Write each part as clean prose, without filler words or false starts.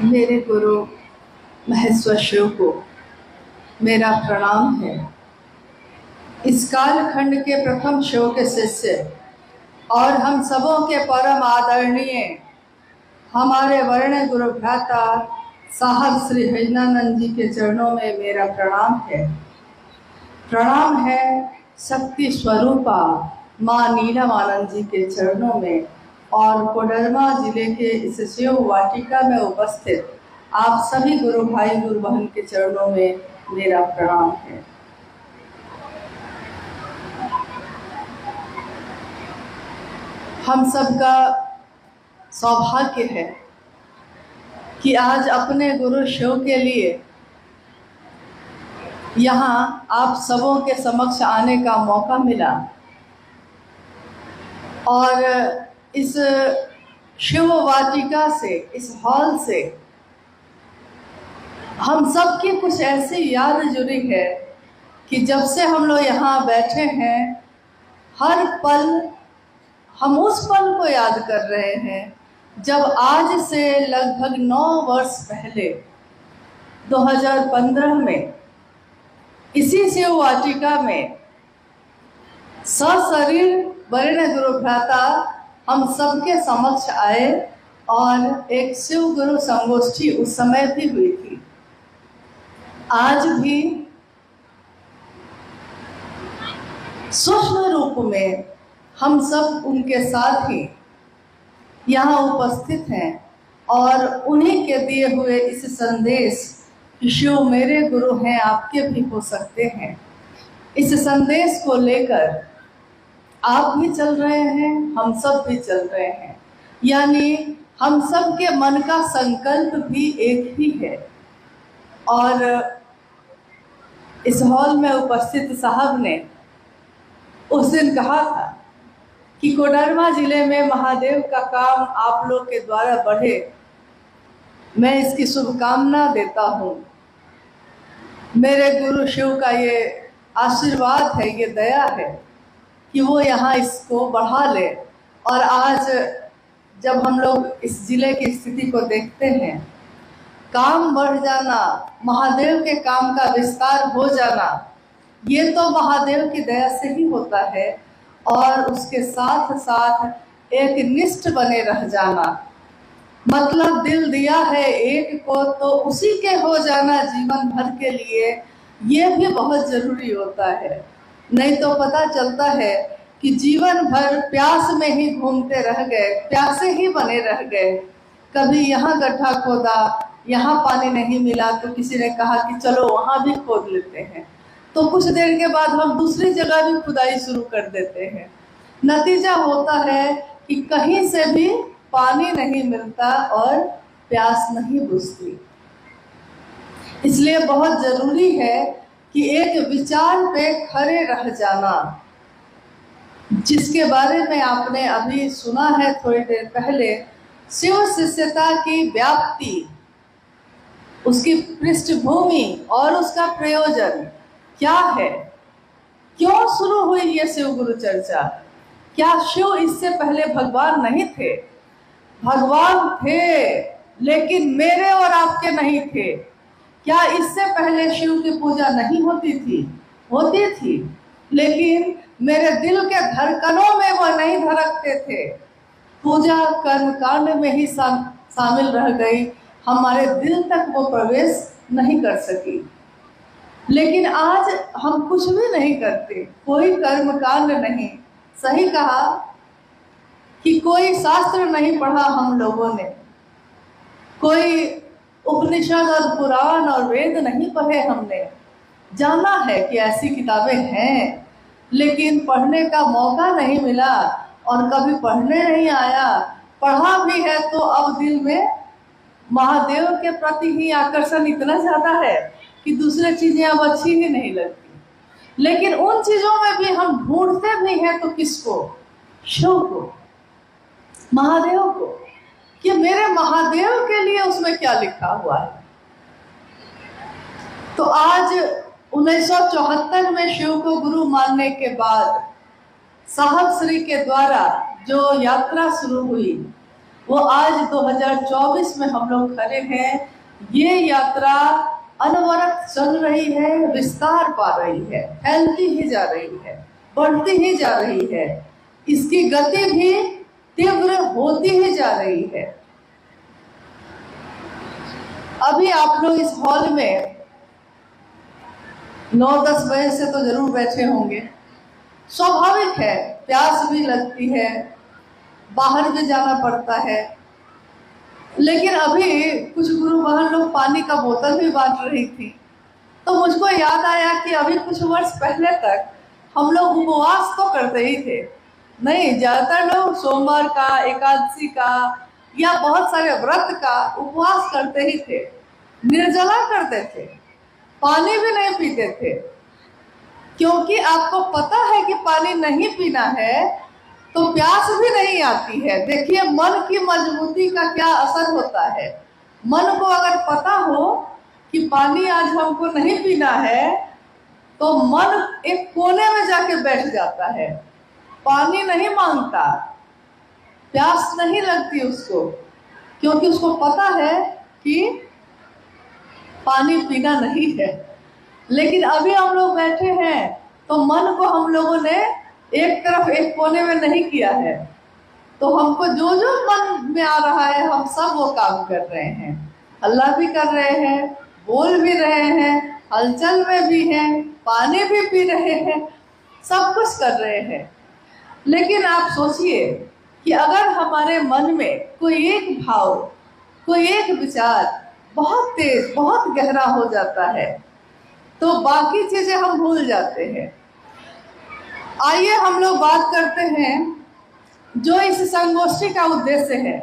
मेरे गुरु महेश्वर शिव को मेरा प्रणाम है। इस कालखंड के प्रथम शिव के शिष्य और हम सबों के परम आदरणीय हमारे वर्ण गुरु भ्राता साहब श्री हरिनानंद जी के चरणों में मेरा प्रणाम है। प्रणाम है शक्ति स्वरूपा माँ नीलमानंद जी के चरणों में और कोडरमा जिले के इस शिव वाटिका में उपस्थित आप सभी गुरु भाई गुरु बहन के चरणों में मेरा प्रणाम है। हम सबका सौभाग्य है कि आज अपने गुरु शिव के लिए यहाँ आप सबों के समक्ष आने का मौका मिला और इस शिव वाटिका से, इस हॉल से हम सब की कुछ ऐसी याद जुड़ी है कि जब से हम लोग यहाँ बैठे हैं हर पल हम उस पल को याद कर रहे हैं जब आज से लगभग 9 वर्ष पहले 2015 में इसी शिव वाटिका में सशरीर वर्ण गुरु भ्राता हम सबके समक्ष आए और एक शिव गुरु संगोष्ठी उस समय भी हुई थी। आज भी सूक्ष्म रूप में हम सब उनके साथ ही यहाँ उपस्थित हैं और उन्हीं के दिए हुए इस संदेश शिव मेरे गुरु हैं आपके भी हो सकते हैं, इस संदेश को लेकर आप भी चल रहे हैं, हम सब भी चल रहे हैं। यानी हम सब के मन का संकल्प भी एक ही है। और इस हॉल में उपस्थित साहब ने उस दिन कहा था कि कोडरमा जिले में महादेव का काम आप लोग के द्वारा बढ़े, मैं इसकी शुभकामना देता हूँ। मेरे गुरु शिव का ये आशीर्वाद है, ये दया है कि वो यहाँ इसको बढ़ा ले। और आज जब हम लोग इस जिले की स्थिति को देखते हैं, काम बढ़ जाना, महादेव के काम का विस्तार हो जाना, ये तो महादेव की दया से ही होता है। और उसके साथ साथ एक निष्ठ बने रह जाना, मतलब दिल दिया है एक को तो उसी के हो जाना जीवन भर के लिए, ये भी बहुत जरूरी होता है। नहीं तो पता चलता है कि जीवन भर प्यास में ही घूमते रह गए, प्यासे ही बने रह गए। कभी यहाँ गड्ढा खोदा, यहाँ पानी नहीं मिला तो किसी ने कहा कि चलो वहाँ भी खोद लेते हैं, तो कुछ देर के बाद हम दूसरी जगह भी खुदाई शुरू कर देते हैं। नतीजा होता है कि कहीं से भी पानी नहीं मिलता और प्यास नहीं बुझती। इसलिए बहुत जरूरी है कि एक विचार पे खड़े रह जाना, जिसके बारे में आपने अभी सुना है थोड़ी देर पहले। शिव शिष्यता की व्याप्ति, उसकी पृष्ठभूमि और उसका प्रयोजन क्या है, क्यों शुरू हुई ये शिव गुरु चर्चा। क्या शिव इससे पहले भगवान नहीं थे? भगवान थे, लेकिन मेरे और आपके नहीं थे। क्या इससे पहले शिव की पूजा नहीं होती थी? होती थी, लेकिन मेरे दिल के धड़कनों में वो नहीं धड़कते थे। पूजा कर्म कांड में ही शामिल रह गई, हमारे दिल तक वो प्रवेश नहीं कर सकी। लेकिन आज हम कुछ भी नहीं करते, कोई कर्म कांड नहीं। सही कहा कि कोई शास्त्र नहीं पढ़ा हम लोगों ने, कोई उपनिषद और पुराण और वेद नहीं पढ़े हमने। जाना है कि ऐसी किताबें हैं, लेकिन पढ़ने का मौका नहीं मिला और कभी पढ़ने नहीं आया। पढ़ा भी है तो अब दिल में महादेव के प्रति ही आकर्षण इतना ज़्यादा है कि दूसरी चीज़ें अब अच्छी ही नहीं लगती। लेकिन उन चीज़ों में भी हम ढूंढते भी हैं तो किसको? शिव को, महादेव को, कि मेरे महादेव के लिए उसमें क्या लिखा हुआ है। तो आज 1974 में शिव को गुरु मानने के बाद साहब श्री के द्वारा जो यात्रा शुरू हुई, वो आज 2024 में हम लोग खड़े हैं। ये यात्रा अनवरत चल रही है, विस्तार पा रही है, फैलती ही जा रही है, बढ़ती ही जा रही है। इसकी गति भी तीव्र होती ही जा रही है। अभी आप लोग इस हॉल में 9-10 बजे से तो जरूर बैठे होंगे। स्वाभाविक है, प्यास भी लगती है, बाहर भी जाना पड़ता है। लेकिन अभी कुछ गुरु बहन लोग पानी का बोतल भी बांट रही थी, तो मुझको याद आया कि अभी कुछ वर्ष पहले तक हम लोग उपवास तो करते ही थे। नहीं, ज्यादातर लोग सोमवार का, एकादशी का या बहुत सारे व्रत का उपवास करते ही थे, निर्जला करते थे, पानी भी नहीं पीते थे। क्योंकि आपको पता है कि पानी नहीं पीना है तो प्यास भी नहीं आती है। देखिए मन की मजबूती का क्या असर होता है। मन को अगर पता हो कि पानी आज हमको नहीं पीना है तो मन एक कोने में जाके बैठ जाता है, पानी नहीं मांगता, प्यास नहीं लगती उसको, क्योंकि उसको पता है कि पानी पीना नहीं है। लेकिन अभी हम लोग बैठे हैं तो मन को हम लोगों ने एक तरफ, एक कोने में नहीं किया है, तो हमको जो जो मन में आ रहा है हम सब वो काम कर रहे हैं। हल्ला भी कर रहे हैं, बोल भी रहे हैं, हलचल में भी हैं, पानी भी पी रहे हैं, सब कुछ कर रहे हैं। लेकिन आप सोचिए कि अगर हमारे मन में कोई एक भाव, कोई एक विचार बहुत तेज, बहुत गहरा हो जाता है तो बाकी चीजें हम भूल जाते हैं। आइए हम लोग बात करते हैं जो इस संगोष्ठी का उद्देश्य है।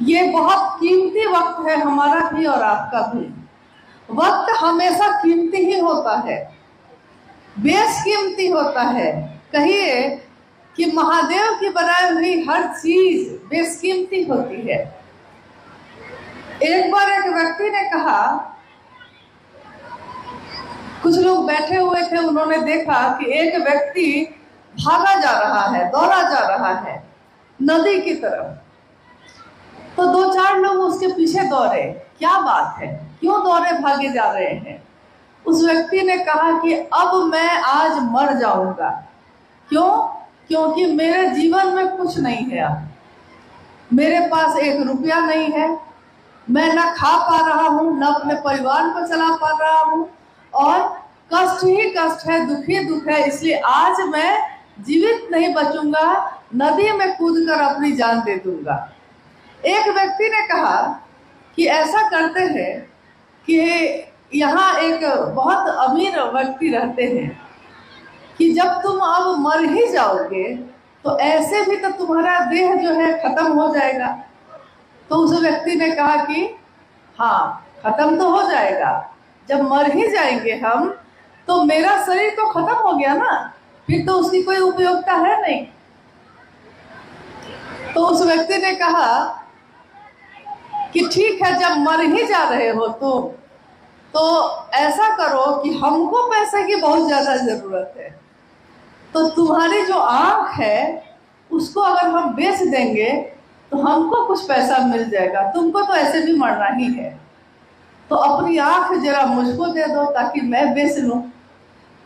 ये बहुत कीमती वक्त है, हमारा भी और आपका भी। वक्त हमेशा कीमती ही होता है, बेशकीमती होता है। कहिए कि महादेव की बनाई हुई हर चीज बेशकीमती होती है। एक बार एक व्यक्ति ने कहा, कुछ लोग बैठे हुए थे, उन्होंने देखा कि एक व्यक्ति भागा जा रहा है, दौड़ा जा रहा है नदी की तरफ। तो 2-4 लोग उसके पीछे दौड़े, क्या बात है, क्यों दौड़े भागे जा रहे हैं। उस व्यक्ति ने कहा कि अब मैं आज मर जाऊंगा। क्यों? क्योंकि मेरे जीवन में कुछ नहीं है, मेरे पास 1 रुपया नहीं है, मैं ना खा पा रहा हूँ, ना अपने परिवार को चला पा रहा हूँ, और कष्ट ही कष्ट है, दुख ही दुख है, इसलिए आज मैं जीवित नहीं बचूंगा, नदी में कूदकर अपनी जान दे दूंगा। एक व्यक्ति ने कहा कि ऐसा करते हैं कि यहाँ एक बहुत अमीर व्यक्ति रहते हैं कि जब तुम अब मर ही जाओगे तो ऐसे भी तो तुम्हारा देह जो है खत्म हो जाएगा। तो उस व्यक्ति ने कहा कि हाँ, खत्म तो हो जाएगा, जब मर ही जाएंगे हम तो मेरा शरीर तो खत्म हो गया ना, फिर तो उसकी कोई उपयोगिता है नहीं। तो उस व्यक्ति ने कहा कि ठीक है, जब मर ही जा रहे हो तुम तो ऐसा करो कि हमको पैसे की बहुत ज्यादा जरूरत है, तो तुम्हारी जो आंख है उसको अगर हम बेच देंगे तो हमको कुछ पैसा मिल जाएगा, तुमको तो ऐसे भी मरना ही है, तो अपनी आंख जरा मुझको दे दो ताकि मैं बेच लूं।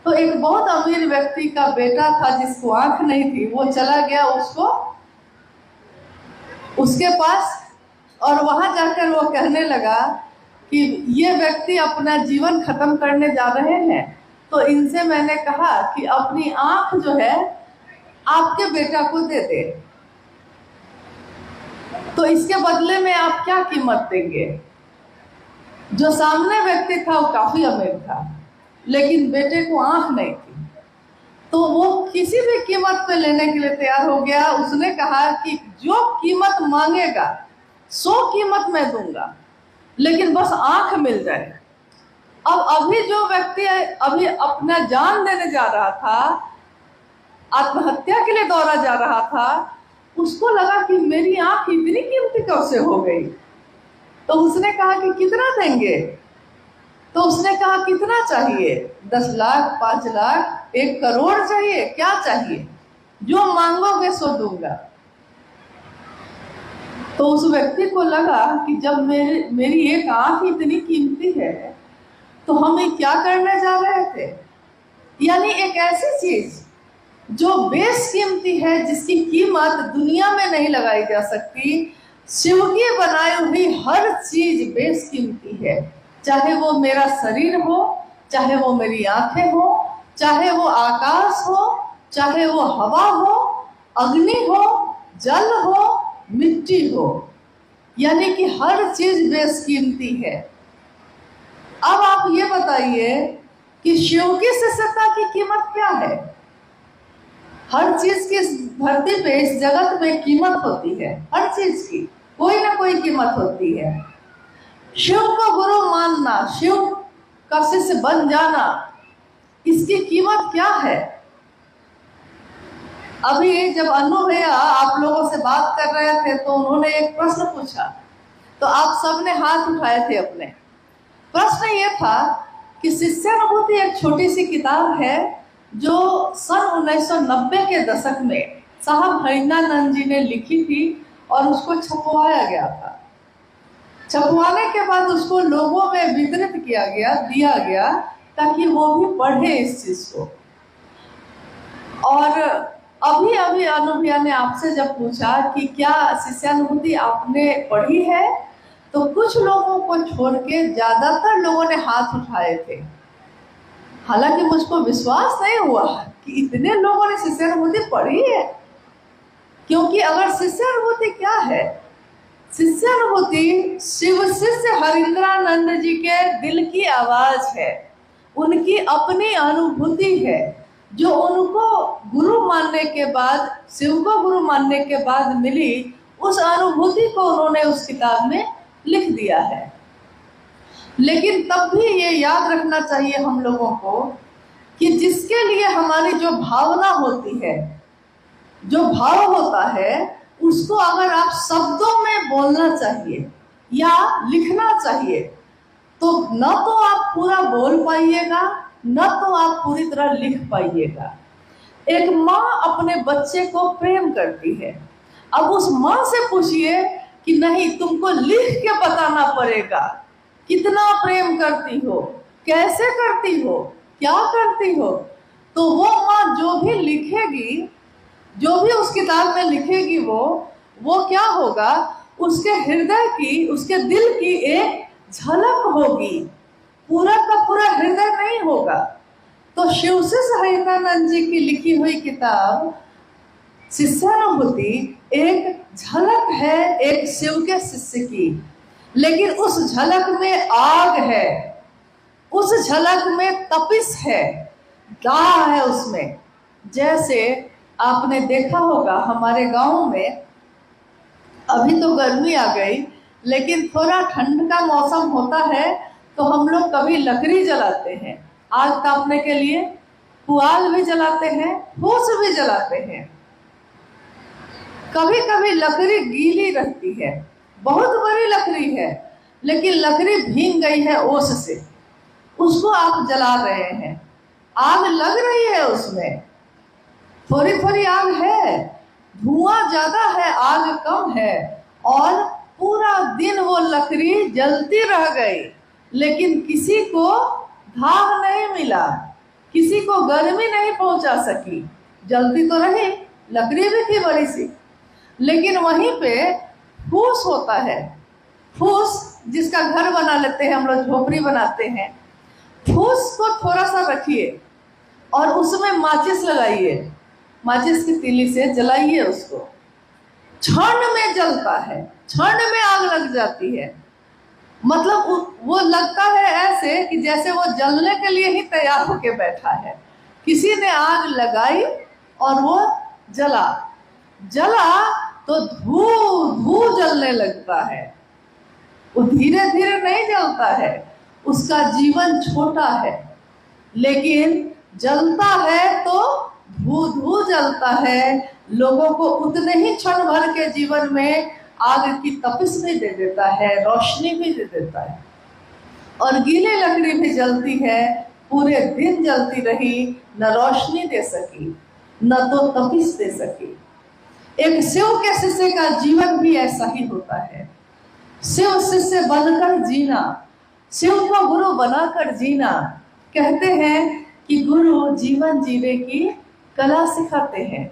तो एक बहुत अमीर व्यक्ति का बेटा था जिसको आंख नहीं थी, वो चला गया उसके पास, और वहां जाकर वो कहने लगा कि ये व्यक्ति अपना जीवन खत्म करने जा रहे हैं, तो इनसे मैंने कहा कि अपनी आंख जो है आपके बेटा को दे दे, तो इसके बदले में आप क्या कीमत देंगे। जो सामने व्यक्ति था वो काफी अमीर था, लेकिन बेटे को आंख नहीं थी, तो वो किसी भी कीमत पे लेने के लिए तैयार हो गया। उसने कहा कि जो कीमत मांगेगा 100 कीमत मैं दूंगा, लेकिन बस आंख मिल जाए। अब अभी जो व्यक्ति अभी अपना जान देने जा रहा था, आत्महत्या के लिए दौड़ा जा रहा था, उसको लगा कि मेरी आंख इतनी कीमती कैसे हो गई। तो उसने कहा कि कितना देंगे, तो उसने कहा कितना चाहिए, 10 लाख, 5 लाख, 1 करोड़ चाहिए, क्या चाहिए, जो मांगोगे सो दूंगा। तो उस व्यक्ति को लगा कि जब मेरी एक आंख इतनी कीमती है तो हम ये क्या करने जा रहे थे। यानी एक ऐसी चीज जो बेशकीमती है, जिसकी कीमत दुनिया में नहीं लगाई जा सकती, शिव की बनाई हुई हर चीज बेशकीमती है। चाहे वो मेरा शरीर हो, चाहे वो मेरी आंखें हो, चाहे वो आकाश हो, चाहे वो हवा हो, अग्नि हो, जल हो, मिट्टी हो, यानी कि हर चीज बेशकीमती है। अब आप ये बताइए कि शिव की शिष्यता की कीमत क्या है। हर चीज की धरती पे, इस जगत में कीमत होती है, हर चीज की कोई ना कोई कीमत होती है। शिव को गुरु मानना, शिव का शिष्य बन जाना, इसकी कीमत क्या है। अभी जब अनु भैया आप लोगों से बात कर रहे थे तो उन्होंने एक प्रश्न पूछा, तो आप सबने हाथ उठाए थे अपने। प्रश्न ये था कि शिष्यानुभूति एक छोटी सी किताब है जो सन 1990 के दशक में साहब हरिनानंद जी ने लिखी थी और उसको छपवाया गया था। छपवाने के बाद उसको लोगों में वितरित किया गया, दिया गया, ताकि वो भी पढ़े इस चीज को। और अभी अभी अनुभैया ने आपसे जब पूछा कि क्या शिष्यानुभूति आपने पढ़ी है, तो कुछ लोगों को छोड़ के ज्यादातर लोगों ने हाथ उठाए थे। हालांकि मुझको विश्वास नहीं हुआ कि इतने लोगों ने शिष्यानुभूति पढ़ी है, क्योंकि अगर शिष्यानुभूति क्या है, शिष्यानुभूति शिव शिष्य हरिंद्रानंद जी के दिल की आवाज है, उनकी अपनी अनुभूति है, जो उनको गुरु मानने के बाद, शिव को गुरु मानने के बाद मिली। उस अनुभूति को उन्होंने उस किताब में लिख दिया है। लेकिन तब भी ये याद रखना चाहिए हम लोगों को कि जिसके लिए हमारी जो भावना होती है, जो भाव होता है, उसको अगर आप शब्दों में बोलना चाहिए या लिखना चाहिए, तो न तो आप पूरा बोल पाइएगा, न तो आप पूरी तरह लिख पाइएगा। एक माँ अपने बच्चे को प्रेम करती है। अब उस माँ से पूछिए कि नहीं, तुमको लिख के बताना पड़ेगा कितना प्रेम करती हो, कैसे करती हो, क्या करती हो। तो वो माँ जो भी लिखेगी, जो भी उस किताब में लिखेगी, वो क्या होगा, उसके हृदय की, उसके दिल की एक झलक होगी, पूरा का पूरा हृदय नहीं होगा। तो शिव शिष्य हरिनानंद जी की लिखी हुई किताब शिष्यानुभूति एक झलक है एक शिव के शिष्य की, लेकिन उस झलक में आग है, उस झलक में तपिश है, दाह है उसमें। जैसे आपने देखा होगा हमारे गांव में, अभी तो गर्मी आ गई, लेकिन थोड़ा ठंड का मौसम होता है तो हम लोग कभी लकड़ी जलाते हैं आग तापने के लिए, पुआल भी जलाते हैं, फूस भी जलाते हैं। कभी कभी लकड़ी गीली रहती है, बहुत बड़ी लकड़ी है, लेकिन लकड़ी भीग गई है ओस से, उसको आप जला रहे हैं, आग लग रही है, उसमें थोड़ी थोड़ी आग है, धुआं ज्यादा है, आग कम है, और पूरा दिन वो लकड़ी जलती रह गई, लेकिन किसी को धाग नहीं मिला, किसी को गर्मी नहीं पहुंचा सकी। जलती तो रही, लकड़ी भी थी बड़ी सी, लेकिन वहीं पे फूस होता है, फूस जिसका घर बना लेते हैं हम लोग, झोपड़ी बनाते हैं, फूस को थोड़ा सा रखिए और उसमें माचिस लगाइए, माचिस की तीली से जलाइए उसको, क्षण में जलता है, क्षण में आग लग जाती है। मतलब वो लगता है ऐसे कि जैसे वो जलने के लिए ही तैयार होके बैठा है। किसी ने आग लगाई और वो जला तो धू धू जलने लगता है। वो धीरे धीरे नहीं जलता है, उसका जीवन छोटा है, लेकिन जलता है तो धू धू जलता है। लोगों को उतने ही क्षण भर के जीवन में आग की तपिश भी दे देता है, रोशनी भी दे देता है। और गीली लकड़ी भी जलती है, पूरे दिन जलती रही, न रोशनी दे सकी, न तो तपिश दे सकी। एक शिव के शिष्य का जीवन भी ऐसा ही होता है। शिव शिष्य बनकर जीना, शिव को गुरु बनाकर जीना। कहते हैं कि गुरु जीवन जीने की कला सिखाते हैं।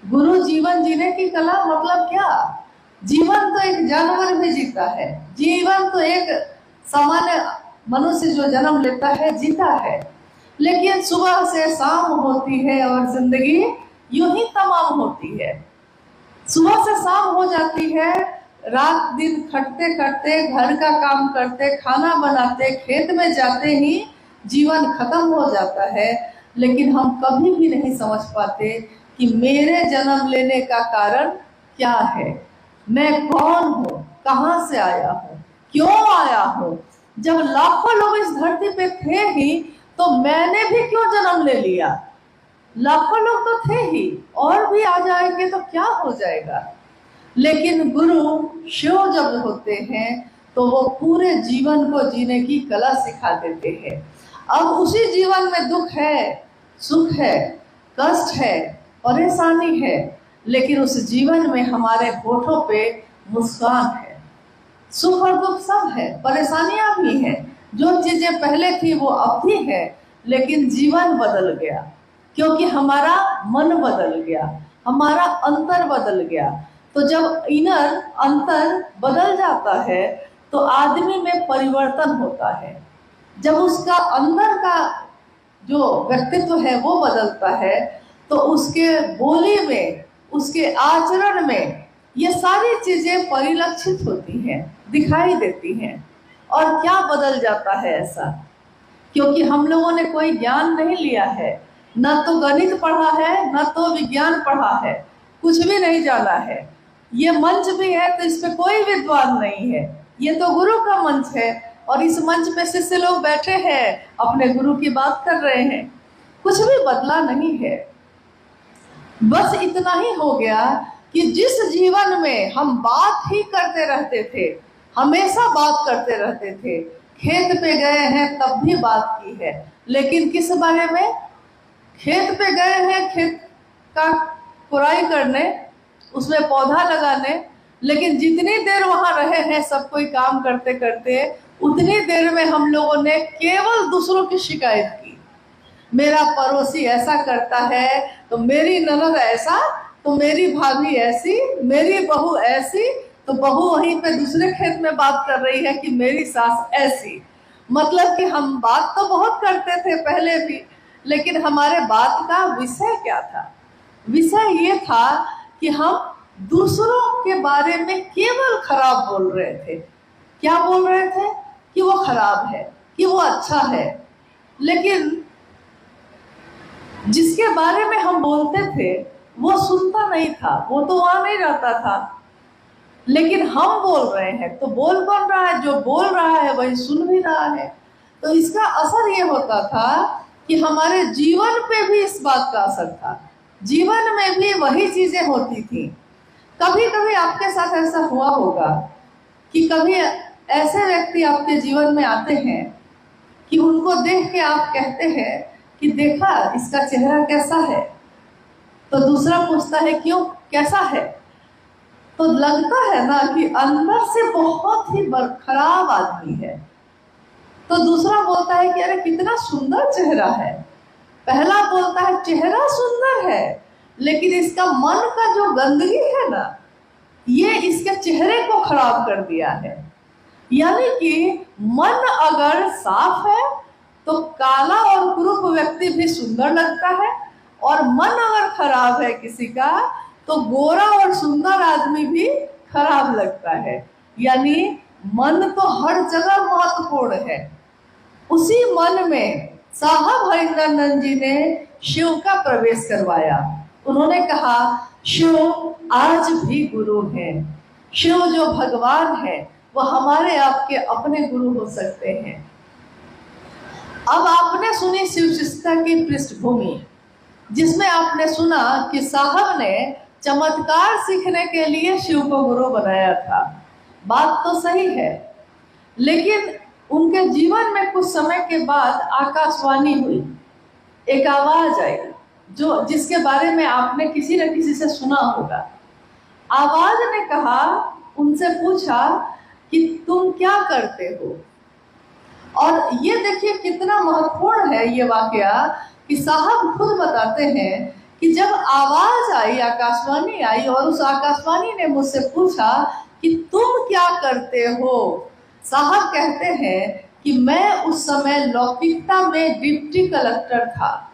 गुरु जीवन जीने की कला मतलब क्या? जीवन तो एक जानवर भी जीता है, जीवन तो एक सामान्य मनुष्य जो जन्म लेता है जीता है, लेकिन सुबह से शाम होती है और जिंदगी यूं ही तमाम होती है। सुबह से शाम हो जाती है, रात दिन खटते खटते, घर का काम करते, खाना बनाते, खेत में जाते ही जीवन खत्म हो जाता है। लेकिन हम कभी भी नहीं समझ पाते कि मेरे जन्म लेने का कारण क्या है, मैं कौन हूँ, कहाँ से आया हूँ, क्यों आया हूँ। जब लाखों लोग इस धरती पे थे ही तो मैंने भी क्यों जन्म ले लिया? लाखों लोग तो थे ही, और भी आ जाएंगे तो क्या हो जाएगा। लेकिन गुरु शिव जब होते हैं तो वो पूरे जीवन को जीने की कला सिखा देते हैं। अब उसी जीवन में दुख है, सुख है, कष्ट है, परेशानी है, लेकिन उस जीवन में हमारे होठों पे मुस्कान है। सुख और दुख सब है, परेशानियां भी हैं, जो चीजें पहले थी वो अब भी है, लेकिन जीवन बदल गया क्योंकि हमारा मन बदल गया, हमारा अंतर बदल गया। तो जब इनर अंतर बदल जाता है तो आदमी में परिवर्तन होता है। जब उसका अंदर का जो व्यक्तित्व है वो बदलता है तो उसके बोली में, उसके आचरण में ये सारी चीजें परिलक्षित होती हैं, दिखाई देती हैं। और क्या बदल जाता है ऐसा? क्योंकि हम लोगों ने कोई ज्ञान नहीं लिया है, न तो गणित पढ़ा है, न तो विज्ञान पढ़ा है, कुछ भी नहीं जाना है। ये मंच भी है तो इस पे कोई विद्वान नहीं है, ये तो गुरु का मंच है और इस मंच पे शिष्य लोग बैठे हैं, अपने गुरु की बात कर रहे हैं। कुछ भी बदला नहीं है, बस इतना ही हो गया कि जिस जीवन में हम बात ही करते रहते थे, हमेशा बात करते रहते थे, खेत पे गए हैं तब भी बात की है, लेकिन किस बारे में? खेत पे गए हैं खेत का खुराई करने, उसमें पौधा लगाने, लेकिन जितनी देर वहां रहे हैं सब कोई काम करते करते, उतनी देर में हम लोगों ने केवल दूसरों की शिकायत की। मेरा पड़ोसी ऐसा करता है, तो मेरी ननद ऐसा, तो मेरी भाभी ऐसी, मेरी बहू ऐसी, तो बहू वहीं पे दूसरे खेत में बात कर रही है कि मेरी सास ऐसी। मतलब कि हम बात तो बहुत करते थे पहले भी, लेकिन हमारे बात का विषय क्या था? विषय ये था कि हम दूसरों के बारे में केवल खराब बोल रहे थे। क्या बोल रहे थे? कि वो खराब है, कि वो अच्छा है। लेकिन जिसके बारे में हम बोलते थे वो सुनता नहीं था, वो तो वहां नहीं रहता था। लेकिन हम बोल रहे हैं तो बोल कौन रहा है? जो बोल रहा है वही सुन भी रहा है। तो इसका असर ये होता था कि हमारे जीवन पे भी इस बात का असर था, जीवन में भी वही चीजें होती थी। कभी कभी आपके साथ ऐसा हुआ होगा कि कभी ऐसे व्यक्ति आपके जीवन में आते हैं कि उनको देख के आप कहते हैं कि देखा इसका चेहरा कैसा है, तो दूसरा पूछता है क्यों, कैसा है? तो लगता है ना कि अंदर से बहुत ही खराब आदमी है। तो दूसरा बोलता है कि अरे कितना सुंदर चेहरा है। पहला बोलता है चेहरा सुंदर है, लेकिन इसका मन का जो गंदगी है ना, ये इसके चेहरे को खराब कर दिया है। यानी कि मन अगर साफ है तो काला और कुरूप व्यक्ति भी सुंदर लगता है, और मन अगर खराब है किसी का तो गोरा और सुंदर आदमी भी खराब लगता है। यानी मन तो हर जगह महत्वपूर्ण है। उसी मन में साहब हरिंदर जी ने शिव का प्रवेश करवाया। उन्होंने कहा शिव आज भी गुरु हैं, शिव जो भगवान है वो हमारे आपके अपने गुरु हो सकते हैं। अब आपने सुनी शिव शिष्टता की पृष्ठभूमि, जिसमें आपने सुना कि साहब ने चमत्कार सीखने के लिए शिव को गुरु बनाया था। बात तो सही है, लेकिन उनके जीवन में कुछ समय के बाद आकाशवाणी हुई, एक आवाज आई जो जिसके बारे में आपने किसी न किसी से सुना होगा। आवाज ने कहा, उनसे पूछा कि तुम क्या करते हो। और ये देखिए कितना महत्वपूर्ण है ये वाकया कि साहब खुद बताते हैं कि जब आवाज आई, आकाशवाणी आई और उस आकाशवाणी ने मुझसे पूछा कि तुम क्या करते हो। साहब कहते हैं कि मैं उस समय लौकिकता में डिप्टी कलेक्टर था,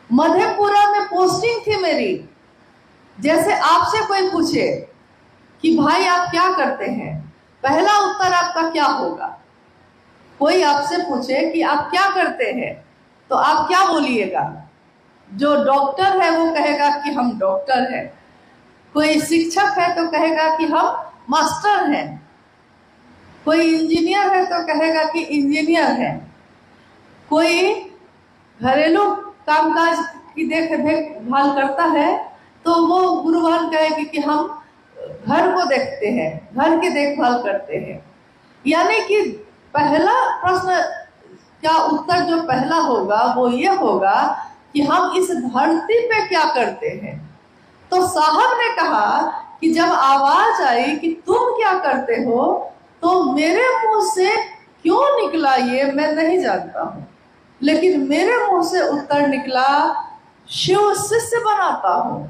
मधेपुरा में पोस्टिंग थी मेरी। जैसे आपसे कोई पूछे कि भाई आप क्या करते हैं, पहला उत्तर आपका क्या होगा। कोई आपसे पूछे कि आप क्या करते हैं तो आप क्या बोलिएगा। जो डॉक्टर है वो कहेगा कि हम डॉक्टर हैं, कोई शिक्षक है तो कहेगा कि हम मास्टर हैं, कोई इंजीनियर है तो कहेगा कि इंजीनियर है, कोई घरेलू कामकाज की देखभाल करता है तो वो गुरुवान कहेगी कि हम घर को देखते हैं, घर की देखभाल करते हैं। यानी कि पहला प्रश्न का उत्तर जो पहला होगा वो ये होगा कि हम इस धरती पे क्या करते हैं। तो साहब ने कहा कि जब आवाज आई कि तुम क्या करते हो तो मेरे मुंह से क्यों निकला ये मैं नहीं जानता हूं, लेकिन मेरे मुंह से उत्तर निकला, शिव शिष्य बनाता हूं।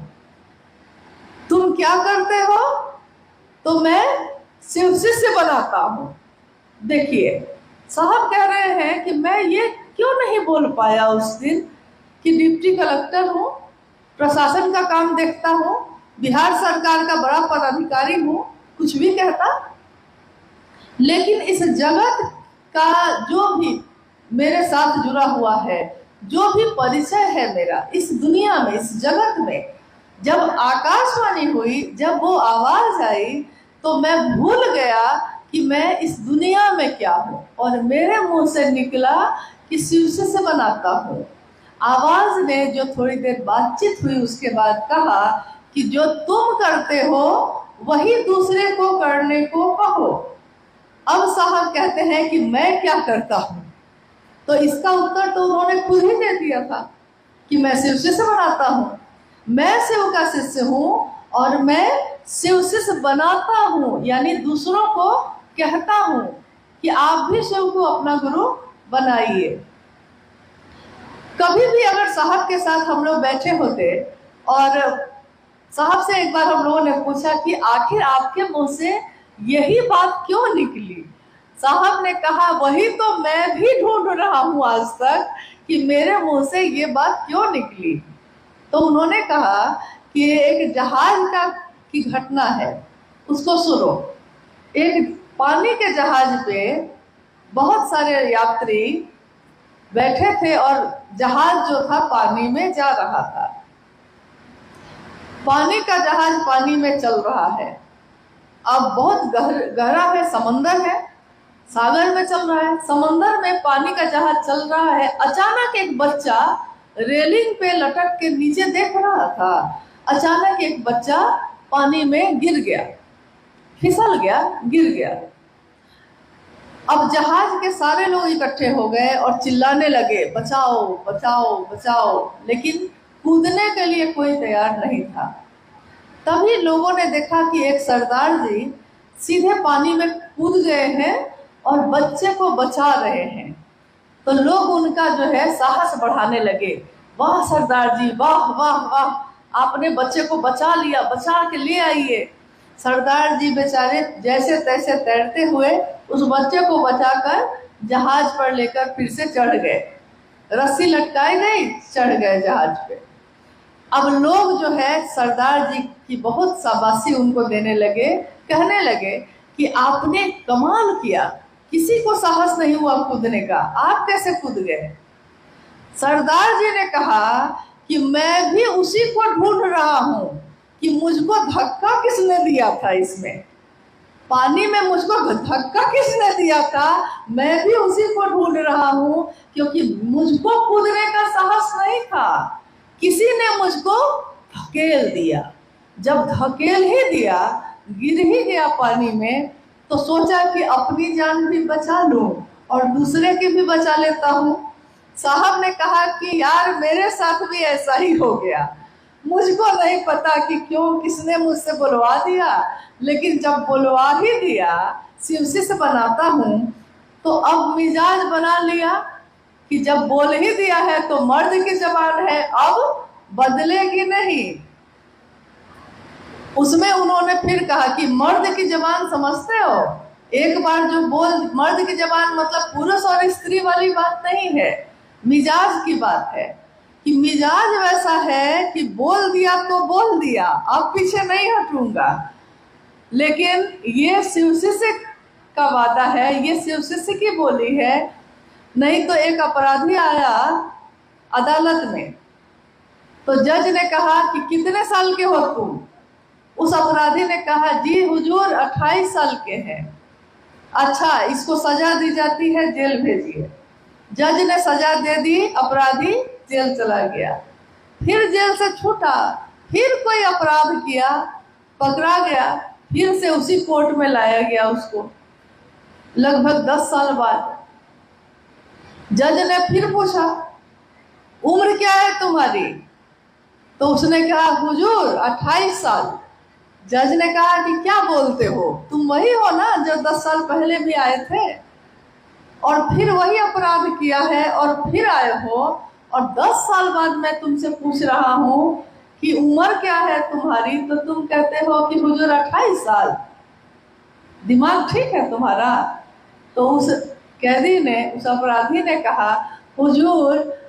तुम क्या करते हो तो मैं शिव शिष्य बनाता हूं। देखिए साहब कह रहे हैं कि मैं ये क्यों नहीं बोल पाया उस दिन कि डिप्टी कलेक्टर हूँ, प्रशासन का काम देखता हूँ, बिहार सरकार का बड़ा पदाधिकारी हूँ, कुछ भी कहता। लेकिन इस जगत का जो भी मेरे साथ जुड़ा हुआ है, जो भी परिचय है मेरा इस दुनिया में, इस जगत में, जब आकाशवाणी हुई, जब वो आवाज आई तो मैं भूल गया कि मैं इस दुनिया में क्या हूँ और मेरे मुंह से निकला कि शिव से बनाता हूँ। आवाज ने जो थोड़ी देर बातचीत हुई उसके बाद कहा कि जो तुम करते हो वही दूसरे को करने को कहो। अब साहब कहते हैं कि मैं क्या करता हूँ, तो इसका उत्तर तो उन्होंने खुद ही दे दिया था कि मैं शिव से बनाता हूँ, मैं शिव का शिष्य हूँ और मैं शिव शिष्य बनाता हूँ, यानी दूसरों को कहता हूँ कि आप भी शिव को अपना गुरु बनाइए। कभी भी अगर साहब के साथ हम लोग बैठे होते और साहब से एक बार हम लोगों ने पूछा कि आखिर आपके मुंह से यही बात क्यों निकली, साहब ने कहा वही तो मैं भी ढूंढ रहा हूं आज तक कि मेरे मुंह से ये बात क्यों निकली। तो उन्होंने कहा कि एक जहाज की घटना है, उसको सुनो। एक पानी के जहाज पे बहुत सारे यात्री बैठे थे और जहाज जो था पानी में जा रहा था। पानी का जहाज पानी में चल रहा है, अब बहुत गहरा है, समंदर है, सागर में चल रहा है, समंदर में पानी का जहाज चल रहा है। अचानक एक बच्चा रेलिंग पे लटक के नीचे देख रहा था। अचानक एक बच्चा पानी में गिर गया, फिसल गया, गिर गया। अब जहाज के सारे लोग इकट्ठे हो गए और चिल्लाने लगे बचाओ बचाओ बचाओ, लेकिन कूदने के लिए कोई तैयार नहीं था। तभी लोगों ने देखा कि एक सरदार जी सीधे पानी में कूद गए हैं और बच्चे को बचा रहे हैं। तो लोग उनका जो है साहस बढ़ाने लगे, वाह सरदार जी, वाह वाह वाह, आपने बच्चे को बचा लिया, बचा के ले आइए। सरदार जी बेचारे जैसे तैसे तैरते हुए उस बच्चे को बचाकर जहाज पर लेकर फिर से चढ़ गए। रस्सी लटकाई गई, चढ़ गए जहाज पे। अब लोग जो है सरदार जी की बहुत शाबाशी उनको देने लगे, कहने लगे कि आपने कमाल किया, किसी को साहस नहीं हुआ कूदने का, आप कैसे कूद गए। सरदार जी ने कहा कि मैं भी उसी को ढूंढ रहा हूं कि मुझको धक्का किसने दिया था, इसमें पानी में मुझको धक्का किसने दिया था, मैं भी उसी को ढूंढ रहा हूं, क्योंकि मुझको कूदने का साहस नहीं था, किसी ने मुझको धकेल दिया। जब धकेल ही दिया, गिर ही गया पानी में, तो सोचा कि अपनी जान भी बचा लूं और दूसरे की भी बचा लेता हूं। साहब ने कहा कि यार मेरे साथ भी ऐसा ही हो गया, मुझको नहीं पता कि क्यों किसने मुझसे बुलवा दिया, लेकिन जब बुलवा ही दिया, शिवसी से बनाता हूँ, तो अब मिजाज बना लिया कि जब बोल ही दिया है तो मर्द की जबान है, अब बदलेगी नहीं। उसमें उन्होंने फिर कहा कि मर्द की जबान समझते हो, एक बार जो बोल, मर्द की जबान मतलब पुरुष और स्त्री वाली बात नहीं है, मिजाज की बात है कि मिजाज वैसा है कि बोल दिया तो बोल दिया, अब पीछे नहीं हटूंगा। लेकिन ये शिवशिष्य का वादा है, ये शिवशिष्य की बोली है। नहीं तो एक अपराधी आया अदालत में, तो जज ने कहा कि कितने साल के हो तुम? उस अपराधी ने कहा जी हुजूर 28 साल के हैं। अच्छा, इसको सजा दी जाती है, जेल भेजिए। जज ने सजा दे दी, अपराधी जेल चला गया। फिर जेल से छूटा, फिर कोई अपराध किया, पकड़ा गया, फिर से उसी कोर्ट में लाया गया उसको, लगभग 10 साल बाद। जज ने फिर पूछा उम्र क्या है तुम्हारी? तो उसने कहा हुजूर 28 साल। जज ने कहा कि क्या बोलते हो, तुम वही हो ना जो 10 साल पहले भी आए थे, और फिर वही अपराध किया है और फिर आए हो, और 10 साल बाद मैं तुमसे पूछ रहा हूँ कि उम्र क्या है तुम्हारी, तो तुम कहते हो कि हुजूर 28 साल। दिमाग ठीक है तुम्हारा? तो उस कैदी ने, उस अपराधी ने कहा हुजूर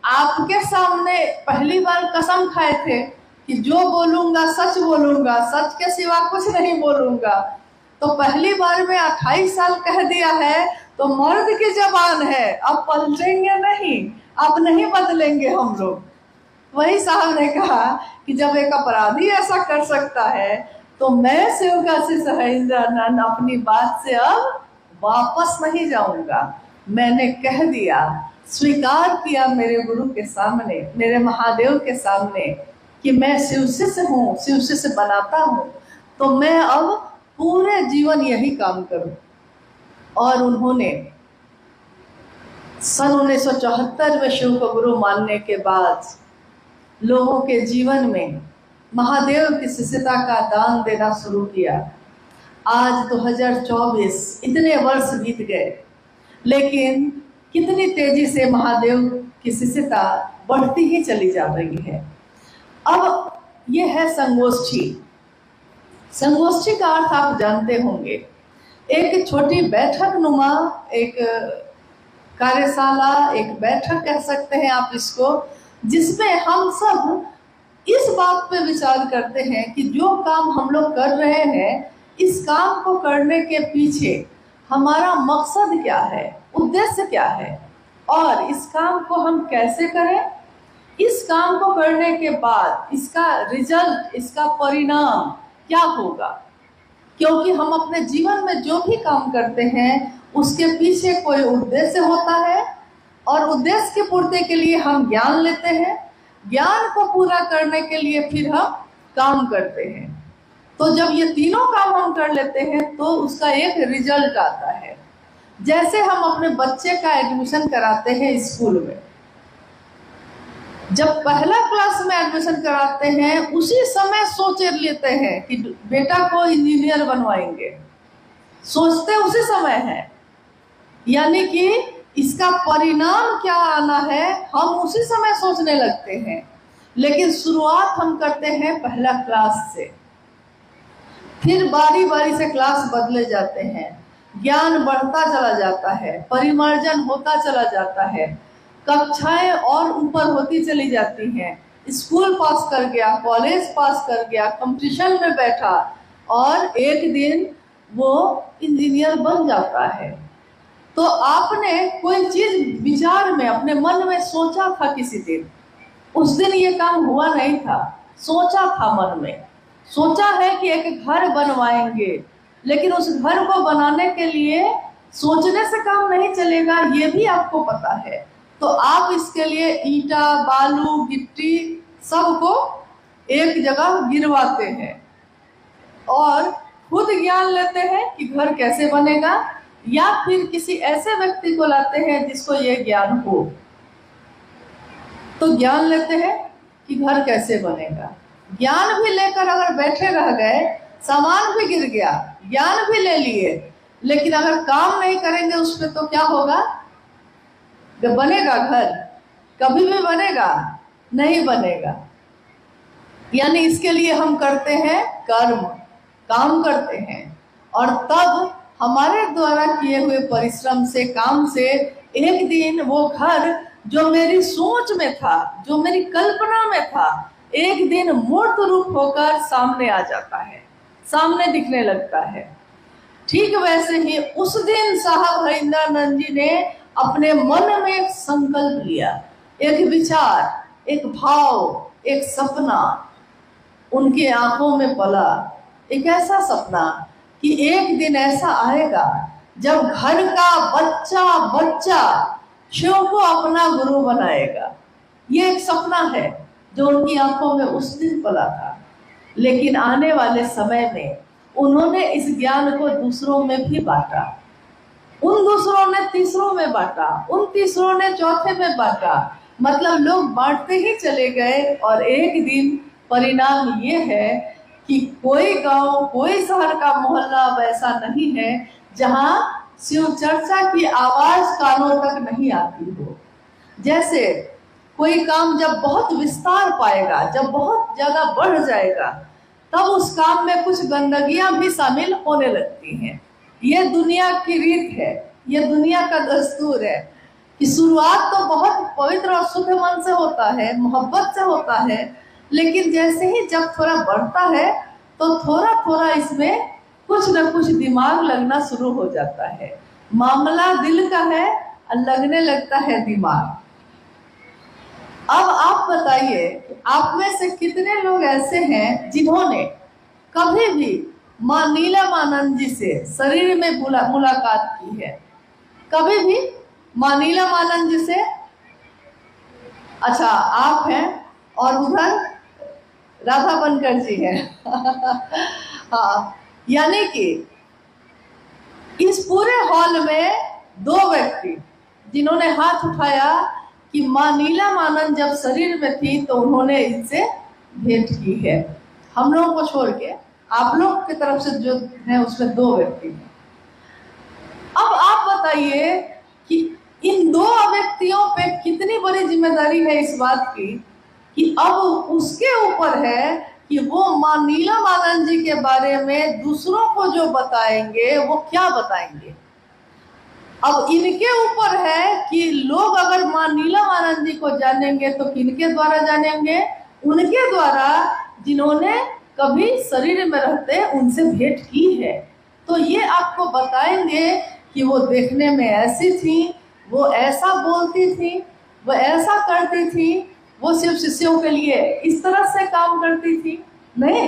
आपके सामने पहली बार कसम खाए थे कि जो बोलूंगा सच बोलूंगा, सच के सिवा कुछ नहीं बोलूंगा, तो पहली बार में 28 साल कह दिया है, तो मर्द की जबान है, अब पलटेंगे नहीं, अब नहीं बदलेंगे हम लोग। वही साहब ने कहा कि जब एक अपराधी ऐसा कर सकता है, तो मैं शिवकाशी सहेंद्रानंद अपनी बात से अब वापस नहीं जाऊंगा। मैंने कह दिया, स्वीकार किया मेरे गुरु के सामने, मेरे महादेव के सामने कि मैं शिवशिष्य हूँ, शिवशिष्य बनाता हूँ, तो मैं अब पूरे जीवन यही काम करूं। और उन्होंने सन 1974 में शिव को गुरु मानने के बाद लोगों के जीवन में महादेव की शिष्यता का दान देना शुरू किया। आज 2024, इतने वर्ष बीत गए, लेकिन कितनी तेजी से महादेव की शिष्यता बढ़ती ही चली जा रही है। अब ये है संगोष्ठी। संगोष्ठी का अर्थ आप जानते होंगे, एक छोटी बैठक नुमा, एक कार्यशाला, एक बैठक कह सकते हैं आप इसको, जिसमें हम सब इस बात पे विचार करते हैं कि जो काम हम लोग कर रहे हैं, इस काम को करने के पीछे हमारा मकसद क्या है, उद्देश्य क्या है, और इस काम को हम कैसे करें। इस काम को करने के बाद इसका रिजल्ट, इसका परिणाम क्या होगा, क्योंकि हम अपने जीवन में जो भी काम करते हैं उसके पीछे कोई उद्देश्य होता है, और उद्देश्य की पूर्ति के लिए हम ज्ञान लेते हैं, ज्ञान को पूरा करने के लिए फिर हम काम करते हैं। तो जब ये तीनों काम हम कर लेते हैं तो उसका एक रिजल्ट आता है। जैसे हम अपने बच्चे का एडमिशन कराते हैं स्कूल में, जब पहला क्लास में एडमिशन कराते हैं उसी समय सोच लेते हैं कि बेटा को इंजीनियर बनवाएंगे, सोचते उसी समय है, यानी कि इसका परिणाम क्या आना है हम उसी समय सोचने लगते हैं। लेकिन शुरुआत हम करते हैं पहला क्लास से, फिर बारी बारी से क्लास बदले जाते हैं, ज्ञान बढ़ता चला जाता है, परिमार्जन होता चला जाता है, कक्षाएं और ऊपर होती चली जाती हैं। स्कूल पास कर गया, कॉलेज पास कर गया, कंपटीशन में बैठा, और एक दिन वो इंजीनियर बन जाता है। तो आपने कोई चीज विचार में अपने मन में सोचा था किसी दिन, उस दिन ये काम हुआ नहीं था, सोचा था मन में, सोचा है कि एक घर बनवाएंगे, लेकिन उस घर को बनाने के लिए सोचने से काम नहीं चलेगा, ये भी आपको पता है। तो आप इसके लिए ईंटा, बालू, गिट्टी सबको एक जगह गिरवाते हैं और खुद ज्ञान लेते हैं कि घर कैसे बनेगा, या फिर किसी ऐसे व्यक्ति को लाते हैं जिसको ये ज्ञान हो। तो ज्ञान लेते हैं, कि घर कैसे बनेगा। ज्ञान भी लेकर अगर बैठे रह गए, सामान भी गिर गया, ज्ञान भी ले लिए, लेकिन अगर काम नहीं करेंगे उस पर तो क्या होगा? जब बनेगा घर? कभी भी बनेगा? नहीं बनेगा। यानी इसके लिए हम करते हैं कर्म, काम करते हैं, और तब हमारे द्वारा किए हुए परिश्रम से, काम से एक दिन वो घर जो मेरी सोच में था, जो मेरी कल्पना में था, एक दिन मूर्त रूप होकर सामने आ जाता है, सामने दिखने लगता है। ठीक वैसे ही उस दिन साहब हरिंद्रानंद जी ने अपने मन में एक संकल्प लिया, एक विचार, एक भाव, एक सपना उनके आंखों में पला। एक ऐसा सपना कि एक दिन ऐसा आएगा जब घर का बच्चा बच्चा शिव को अपना गुरु बनाएगा। ये एक सपना है जो उनकी आंखों में उस दिन पला था। लेकिन आने वाले समय में उन्होंने इस ज्ञान को दूसरों में भी बांटा। उन दूसरों ने तीसरों में बांटा, उन तीसरों ने चौथे में बांटा। मतलब लोग बांटते ही चले गए, और एक दिन परिणाम ये है कि कोई गांव, कोई शहर का मोहल्ला वैसा नहीं है जहां शिव चर्चा की आवाज कानों तक नहीं आती हो। जैसे कोई काम जब बहुत विस्तार पाएगा, जब बहुत ज्यादा बढ़ जाएगा, तब उस काम में कुछ गंदगियां भी शामिल होने लगती हैं। ये दुनिया की रीत है, ये दुनिया का दस्तूर है कि शुरुआत तो बहुत पवित्र और शुद्ध मन से होता है, मोहब्बत से होता है, लेकिन जैसे ही जब थोड़ा बढ़ता है तो थोड़ा थोड़ा इसमें कुछ न कुछ दिमाग लगना शुरू हो जाता है। मामला दिल का है और लगने लगता है दिमाग। अब आप बताइए, आप में से कितने लोग ऐसे हैं जिन्होंने कभी भी माँ नीलमानंद जी से शरीर में मुलाकात की है? कभी भी माँ नीलमानंद जी से? अच्छा, आप हैं, और उधर राधा बनकर जी हैं। हाँ, यानी कि इस पूरे हॉल में दो व्यक्ति जिन्होंने हाथ उठाया कि माँ नीलमानंद जब शरीर में थी तो उन्होंने इनसे भेंट की है। हम लोगों को छोड़ के आप लोग की तरफ से जो है उसमें दो व्यक्ति हैं। अब आप बताइए कि इन दो व्यक्तियों पे कितनी बड़ी जिम्मेदारी है इस बात की कि अब उसके ऊपर है कि वो माँ नीलमानंद जी के बारे में दूसरों को जो बताएंगे वो क्या बताएंगे। अब इनके ऊपर है कि लोग अगर माँ नीलमानंद जी को जानेंगे तो किनके द्वारा जानेंगे? उनके द्वारा जिन्होंने कभी शरीर में रहते उनसे भेंट की है। तो ये आपको बताएंगे कि वो देखने में ऐसी थी, वो ऐसा बोलती थी, वो ऐसा करती थी, वो सिर्फ शिष्यों के लिए इस तरह से काम करती थी। नहीं,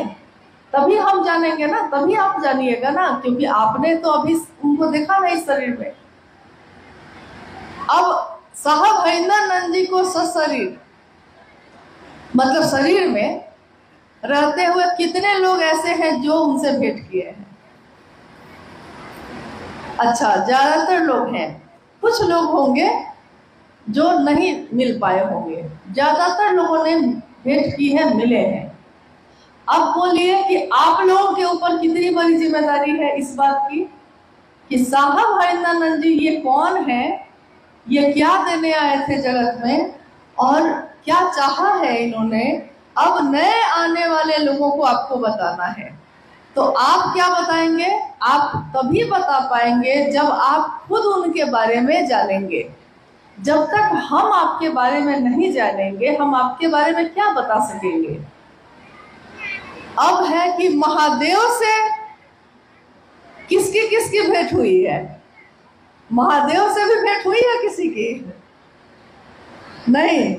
तभी हम जानेंगे ना, तभी आप जानिएगा ना, क्योंकि आपने तो अभी उनको देखा नहीं शरीर में। अब साहब हरिंद्रानंद जी को सशरीर, मतलब शरीर में रहते हुए कितने लोग ऐसे हैं जो उनसे भेंट किए हैं? अच्छा, ज्यादातर लोग हैं, कुछ लोग होंगे जो नहीं मिल पाए होंगे, ज्यादातर लोगों ने भेंट की है, मिले हैं। अब बोलिए कि आप लोगों के ऊपर कितनी बड़ी जिम्मेदारी है इस बात की कि साहब हरिंद्रानंद जी ये कौन है, ये क्या देने आए थे जगत में, और क्या चाहा है इन्होंने, अब नए आने वाले लोगों को आपको बताना है। तो आप क्या बताएंगे? आप तभी बता पाएंगे जब आप खुद उनके बारे में जानेंगे। जब तक हम आपके बारे में नहीं जानेंगे, हम आपके बारे में क्या बता सकेंगे? अब है कि महादेव से किसकी किसकी भेंट हुई है? महादेव से भी भेंट हुई है किसी की? नहीं,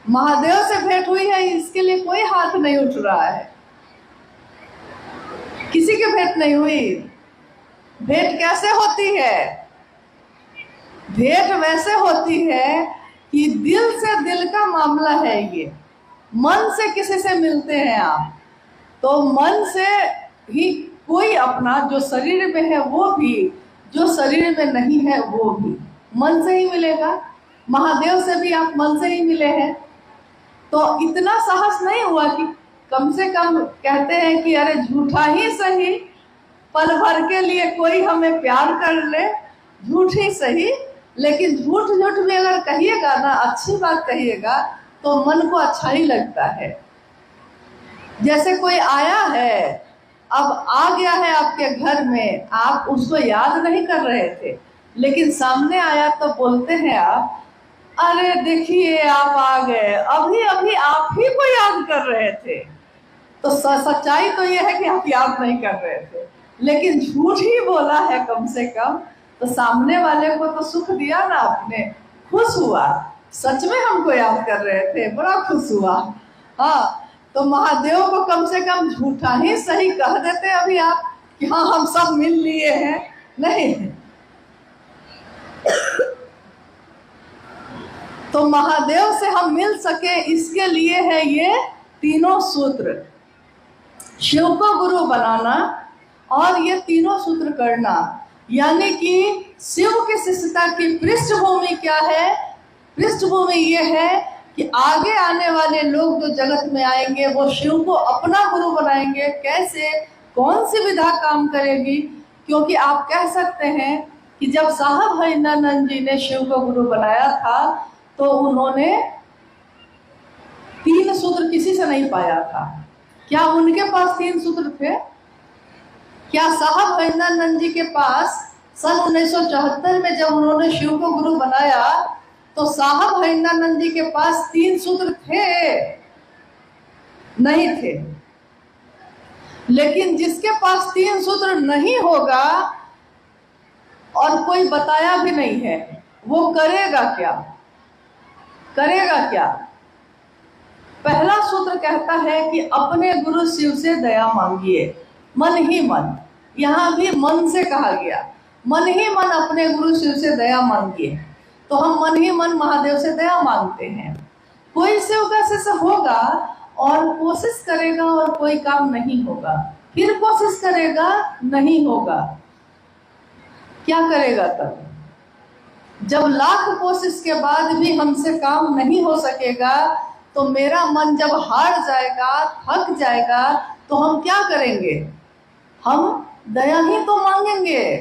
महादेव से भेंट हुई है इसके लिए कोई हाथ नहीं उठ रहा है। किसी की भेंट नहीं हुई। भेंट कैसे होती है? भेंट वैसे होती है कि दिल से दिल का मामला है। ये मन से किसी से मिलते हैं आप, तो मन से ही कोई अपना जो शरीर में है वो भी, जो शरीर में नहीं है वो भी मन से ही मिलेगा। महादेव से भी आप मन से ही मिले हैं। तो इतना साहस नहीं हुआ कि कम से कम कहते हैं कि अरे झूठा ही सही, पल भर के लिए कोई हमें प्यार कर ले, झूठ ही सही, लेकिन झूठ झूठ भी अगर कहिएगा ना, अच्छी बात कहिएगा तो मन को अच्छा ही लगता है। जैसे कोई आया है, अब आ गया है आपके घर में, आप उसको याद नहीं कर रहे थे, लेकिन सामने आया तो बोलते हैं आप, अरे देखिए आप आ गए, अभी अभी आप ही को याद कर रहे थे। तो सच्चाई तो ये है कि आप याद नहीं कर रहे थे, लेकिन झूठ ही बोला है कम से कम, तो सामने वाले को तो सुख दिया ना आपने, खुश हुआ, सच में हमको याद कर रहे थे, बड़ा खुश हुआ। हाँ, तो महादेव को कम से कम झूठा ही सही कह देते अभी आप कि हाँ हम सब मिल लिए हैं, नहीं। तो महादेव से हम मिल सके इसके लिए है ये तीनों सूत्र, शिव को गुरु बनाना और ये तीनों सूत्र करना। यानी कि शिव की शिष्यता की पृष्ठभूमि क्या है? पृष्ठभूमि ये है कि आगे आने वाले लोग जो जगत में आएंगे वो शिव को अपना गुरु बनाएंगे। कैसे, कौन सी विधा काम करेगी? क्योंकि आप कह सकते हैं कि जब साहब हरिनंदन जी ने शिव को गुरु बनाया था तो उन्होंने 3 सूत्र किसी से नहीं पाया था। क्या उनके पास 3 सूत्र थे? क्या साहब हरिनंदन जी के पास सन 1974 में जब उन्होंने शिव को गुरु बनाया तो साहब हरिनंदन जी के पास 3 सूत्र थे? नहीं थे। लेकिन जिसके पास 3 सूत्र नहीं होगा और कोई बताया भी नहीं है, वो करेगा क्या? करेगा क्या? पहला सूत्र कहता है कि अपने गुरु शिव से दया मांगिए, मन ही मन। यहाँ भी मन से कहा गया, मन ही मन अपने गुरु शिव से दया मांगिए। तो हम मन ही मन महादेव से दया मांगते हैं। कोई शिव का शिष्य होगा और कोशिश करेगा और कोई काम नहीं होगा, फिर कोशिश करेगा, नहीं होगा, क्या करेगा तब? जब लाख कोशिश के बाद भी हमसे काम नहीं हो सकेगा तो मेरा मन जब हार जाएगा, थक जाएगा, तो हम क्या करेंगे? हम दया ही तो मांगेंगे,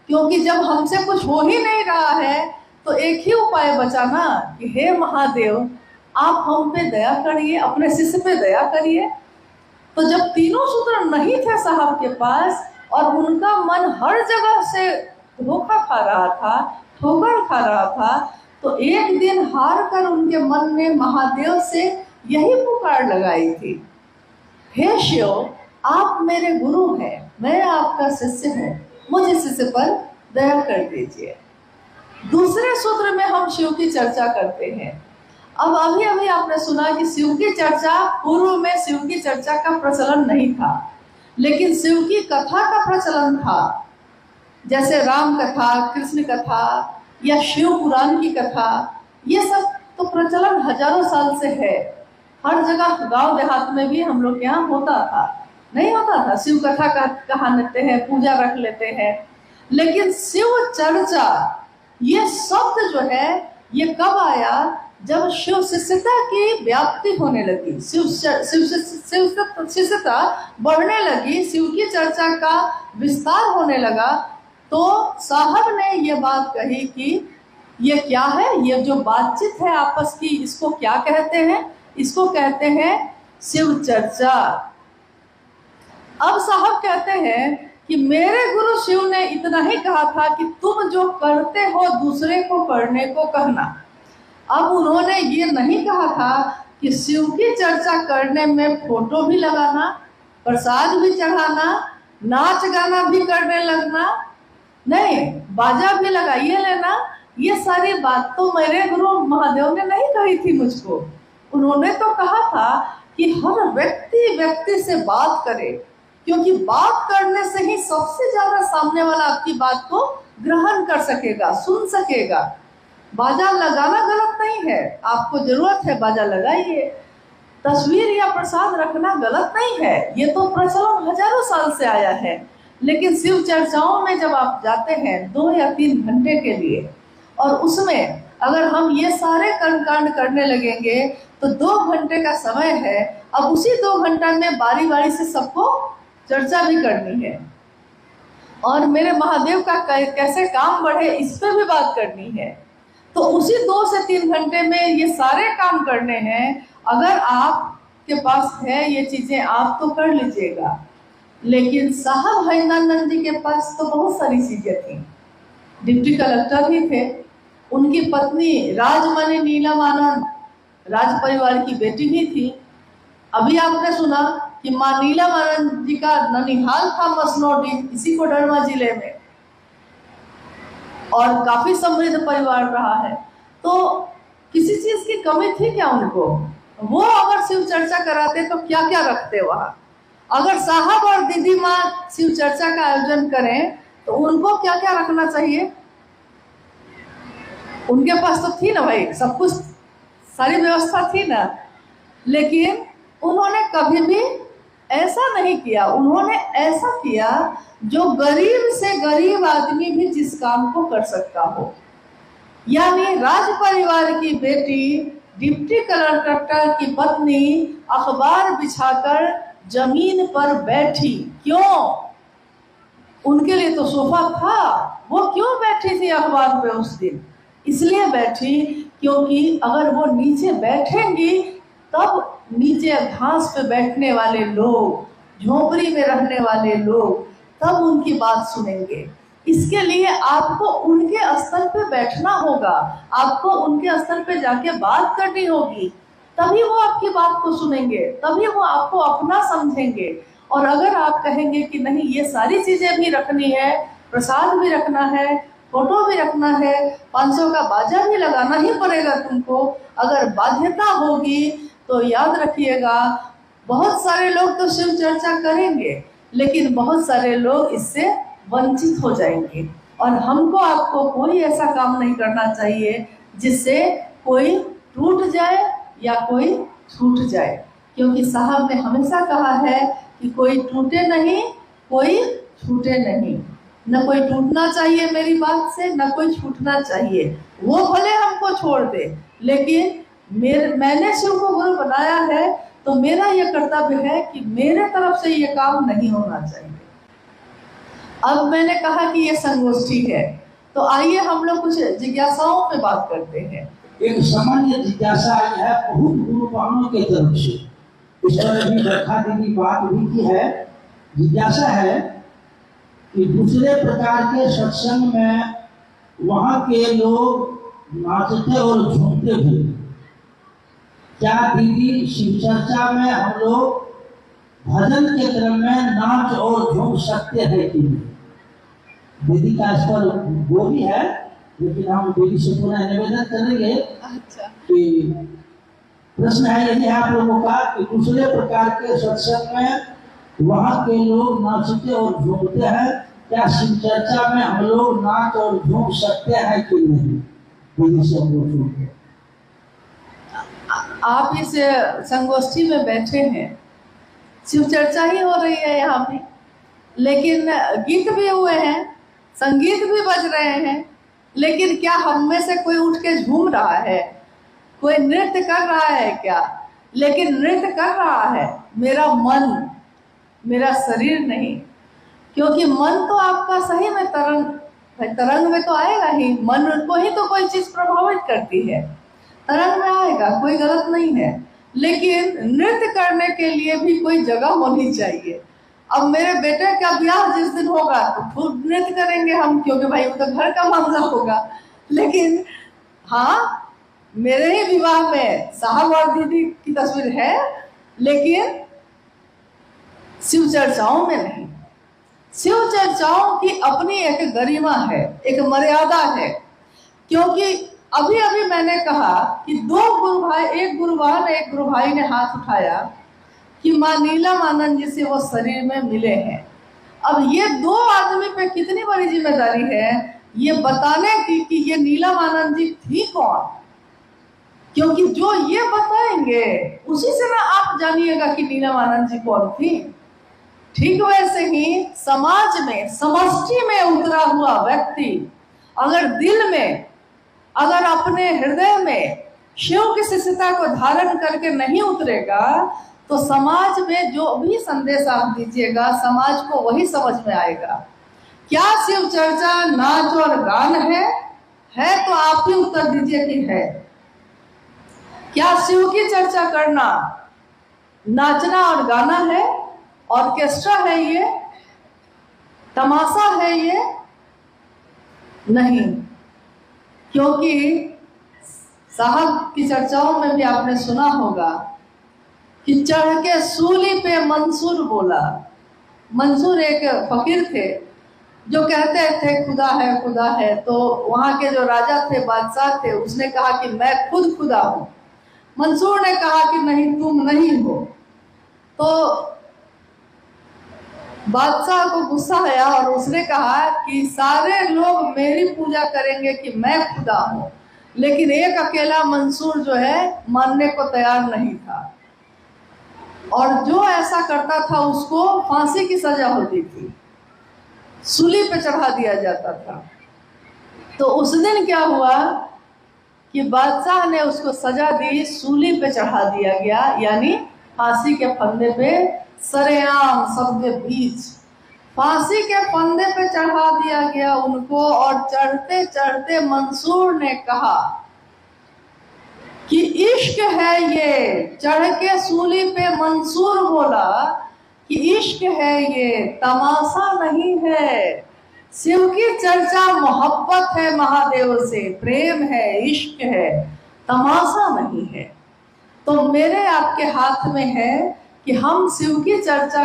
क्योंकि जब हमसे कुछ हो ही नहीं रहा है तो एक ही उपाय बचा ना कि हे महादेव आप हम पे दया करिए, अपने शिष्य पे दया करिए। तो जब तीनों सूत्र नहीं थे साहब के पास और उनका मन हर जगह से धोखा खा रहा था, ठोकर खा रहा था, तो एक दिन हार कर उनके मन में महादेव से यही पुकार लगाई थी, हे शिव आप मेरे गुरु हैं, मैं आपका शिष्य हूँ, मुझे शिष्य पर दया कर दीजिए। दूसरे सूत्र में हम शिव की चर्चा करते हैं। अब अभी अभी आपने सुना कि शिव की चर्चा, पूर्व में शिव की चर्चा का प्रचलन नहीं था, लेकिन शिव की कथा का प्रचलन था। जैसे राम कथा, कृष्ण कथा या शिव पुराण की कथा, ये सब तो प्रचलन हजारों साल से है। हर जगह गांव देहात में भी हम लोग यहाँ होता था, नहीं होता था? शिव कथा का कहा लेते हैं, पूजा रख लेते हैं। लेकिन शिव चर्चा ये शब्द जो है ये कब आया? जब शिव शिष्यता की व्याप्ति होने लगी, शिव शिष्यता बढ़ने लगी, शिव की चर्चा का विस्तार होने लगा, तो साहब ने ये बात कही कि ये क्या है, ये जो बातचीत है आपस की, इसको क्या कहते हैं? इसको कहते हैं शिव चर्चा। अब साहब कहते हैं कि मेरे गुरु शिव ने इतना ही कहा था कि तुम जो करते हो दूसरे को करने को कहना। अब उन्होंने ये नहीं कहा था कि शिव की चर्चा करने में फोटो भी लगाना, प्रसाद भी चढ़ाना, नाच गाना भी करने लगना, नहीं, बाजा भी लगाइए लेना। ये सारी बात तो मेरे गुरु महादेव ने नहीं कही थी मुझको। उन्होंने तो कहा था कि हर व्यक्ति से बात करे, क्योंकि बात करने से ही सबसे ज्यादा सामने वाला आपकी बात को ग्रहण कर सकेगा, सुन सकेगा। बाजा लगाना गलत नहीं है, आपको जरूरत है बाजा लगाइए। तस्वीर या प्रसाद रखना गलत नहीं है, ये तो प्रचलन हजारों साल से आया है। लेकिन शिव चर्चाओं में जब आप जाते हैं 2 या 3 घंटे के लिए, और उसमें अगर हम ये सारे कर्मकांड करने लगेंगे तो 2 घंटे का समय है। अब उसी 2 घंटा में बारी बारी से सबको चर्चा भी करनी है और मेरे महादेव का कैसे काम बढ़े इस पे भी बात करनी है। तो उसी 2 से 3 घंटे में ये सारे काम करने हैं। अगर आपके पास है ये चीजें आप तो कर लीजिएगा, लेकिन साहब हरिनानंद जी के पास तो बहुत सारी चीजें थी। डिप्टी कलेक्टर ही थे, उनकी पत्नी राजमणि नीलम आनंद राज परिवार की बेटी ही थी। अभी आपने सुना कि मां नीलम आनंद जी का ननिहाल था मसनौडी, इसी कोडरमा जिले में, और काफी समृद्ध परिवार रहा है। तो किसी चीज की कमी थी क्या उनको? वो अगर शिव चर्चा कराते तो क्या क्या रखते वहां? अगर साहब और दीदी माँ शिव चर्चा का आयोजन करें तो उनको क्या क्या रखना चाहिए? उनके पास तो थी ना भाई, सब कुछ, सारी व्यवस्था थी ना। लेकिन उन्होंने कभी भी ऐसा नहीं किया। उन्होंने ऐसा किया जो गरीब से गरीब आदमी भी जिस काम को कर सकता हो। यानी राज परिवार की बेटी, डिप्टी कलेक्टर की पत्नी अखबार बिछाकर जमीन पर बैठी। क्यों? उनके लिए तो सोफा था, वो क्यों बैठी थी अखबार पे उस दिन? इसलिए बैठी क्योंकि अगर वो नीचे बैठेंगी तब नीचे घास पे बैठने वाले लोग, झोपड़ी में रहने वाले लोग तब उनकी बात सुनेंगे। इसके लिए आपको उनके स्तर पे बैठना होगा, आपको उनके स्तर पे जाके बात करनी होगी, तभी वो आपकी बात को सुनेंगे, तभी वो आपको अपना समझेंगे। और अगर आप कहेंगे कि नहीं ये सारी चीजें भी रखनी है, प्रसाद भी रखना है, फोटो भी रखना है, 500 का बाजा भी लगाना ही पड़ेगा तुमको, अगर बाध्यता होगी तो याद रखिएगा बहुत सारे लोग तो शिव चर्चा करेंगे लेकिन बहुत सारे लोग इससे वंचित हो जाएंगे। और हमको आपको कोई ऐसा काम नहीं करना चाहिए जिससे कोई टूट जाए या कोई छूट जाए, क्योंकि साहब ने हमेशा कहा है कि कोई टूटे नहीं, कोई छूटे नहीं। न कोई टूटना चाहिए मेरी बात से, न कोई छूटना चाहिए। वो भले हमको छोड़ दे, लेकिन मैंने शिव को गुरु बनाया है तो मेरा ये कर्तव्य है कि मेरे तरफ से ये काम नहीं होना चाहिए। अब मैंने कहा कि ये संगोष्ठी है, तो आइए हम लोग कुछ जिज्ञासाओं पे बात करते हैं। एक सामान्य जिज्ञासा है बहुत गुरु बहनों के तरफ से, इस पर भी रखा दीदी बात भी की है। जिज्ञासा है कि दूसरे प्रकार के सत्संग में वहाँ के लोग नाचते और झूमते थे, क्या दीदी शिव चर्चा में हम लोग भजन के क्रम में नाच और झूम सकते हैं कि नहीं? दीदी का इस पर बोली है, लेकिन हम दीदी से पुनः निवेदन करेंगे। अच्छा। कि प्रश्न है यदि आप लोगों का कि दूसरे प्रकार के सत्संग में वहाँ के लोग नाचते और झूमते हैं, क्या शिव चर्चा में हम लोग नाच और झूम सकते हैं कि नहीं? दीदी से हम लोग आप इस संगोष्ठी में बैठे हैं, शिव चर्चा ही हो रही है यहाँ पे, लेकिन गीत भी हुए हैं, संगीत भी बज रहे हैं, लेकिन क्या हम में से कोई उठ के झूम रहा है? कोई नृत्य कर रहा है क्या? लेकिन नृत्य कर रहा है मेरा मन, मेरा शरीर नहीं, क्योंकि मन तो आपका सही में तरंग में तो आएगा ही। मन को ही तो कोई चीज प्रभावित करती है, तरंग में आएगा, कोई गलत नहीं है। लेकिन नृत्य करने के लिए भी कोई जगह होनी चाहिए। अब मेरे बेटे का ब्याह जिस दिन होगा तो खूब नृत्य करेंगे हम, क्योंकि भाई वो तो घर का मामला होगा। लेकिन हाँ, मेरे ही विवाह में साहब और दीदी की तस्वीर है, लेकिन शिव चर्चाओं में नहीं। शिव चर्चाओं की अपनी एक गरिमा है, एक मर्यादा है। क्योंकि अभी अभी मैंने कहा कि दो गुरु भाई, एक गुरु भाई ने हाथ उठाया कि मां नीलम आनंद जी से वो शरीर में मिले हैं। अब ये दो आदमी पे कितनी बड़ी जिम्मेदारी है ये बताने की कि ये नीलम आनंद जी थी कौन, क्योंकि जो ये बताएंगे उसी से ना आप जानिएगा कि नीलम आनंद जी कौन थी। ठीक वैसे ही समाज में, समष्टि में उतरा हुआ व्यक्ति अगर दिल में, अगर अपने हृदय में शिव की शिष्यता को धारण करके नहीं उतरेगा तो समाज में जो भी संदेश आप दीजिएगा समाज को वही समझ में आएगा। क्या शिव चर्चा नाच और गान है तो आप ही उत्तर दीजिए कि है। क्या शिव की चर्चा करना नाचना और गाना है, ऑर्केस्ट्रा है, ये तमाशा है? ये नहीं, क्योंकि साहब की चर्चाओं में भी आपने सुना होगा कि चढ़ के सूली पे मंसूर बोला। मंसूर एक फकीर थे जो कहते थे खुदा है, तो वहां के जो राजा थे, बादशाह थे, उसने कहा कि मैं खुद खुदा हूं। मंसूर ने कहा कि नहीं, तुम नहीं हो। तो बादशाह को गुस्सा आया और उसने कहा कि सारे लोग मेरी पूजा करेंगे कि मैं खुदा हूं, लेकिन एक अकेला मंसूर जो है मानने को तैयार नहीं था, और जो ऐसा करता था उसको फांसी की सजा होती थी, सूली पे चढ़ा दिया जाता था। तो उस दिन क्या हुआ कि बादशाह ने उसको सजा दी, सूली पे चढ़ा दिया गया, यानी फांसी के फंदे पे सरेआम सबके बीच फांसी के फंदे पे चढ़ा दिया गया उनको। और चढ़ते चढ़ते मंसूर ने कहा कि इश्क है ये, चढ़ के सूली पे मंसूर बोला कि इश्क है ये, तमाशा नहीं है। शिव की चर्चा मोहब्बत है, महादेव से प्रेम है, इश्क है, तमाशा नहीं है। तो मेरे आपके हाथ में है कि हम शिव की चर्चा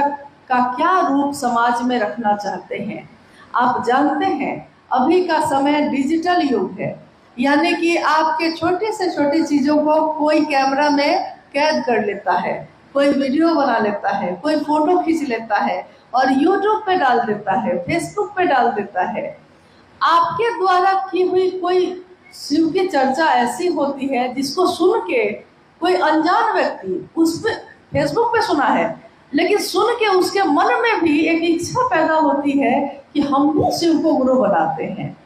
का क्या रूप समाज में रखना चाहते हैं। आप जानते हैं अभी का समय डिजिटल युग है, यानी कि आपके छोटी से छोटी चीजों को कोई कैमरा में कैद कर लेता है, कोई वीडियो बना लेता है, कोई फोटो खींच लेता है और यूट्यूब पे डाल देता है, फेसबुक पे डाल देता है। आपके द्वारा की हुई कोई शिव की चर्चा ऐसी होती है जिसको सुन के कोई अनजान व्यक्ति उस पे फेसबुक पे सुना है, लेकिन सुन के उसके मन में भी एक इच्छा पैदा होती है कि हम भी शिव को गुरु बनाते हैं।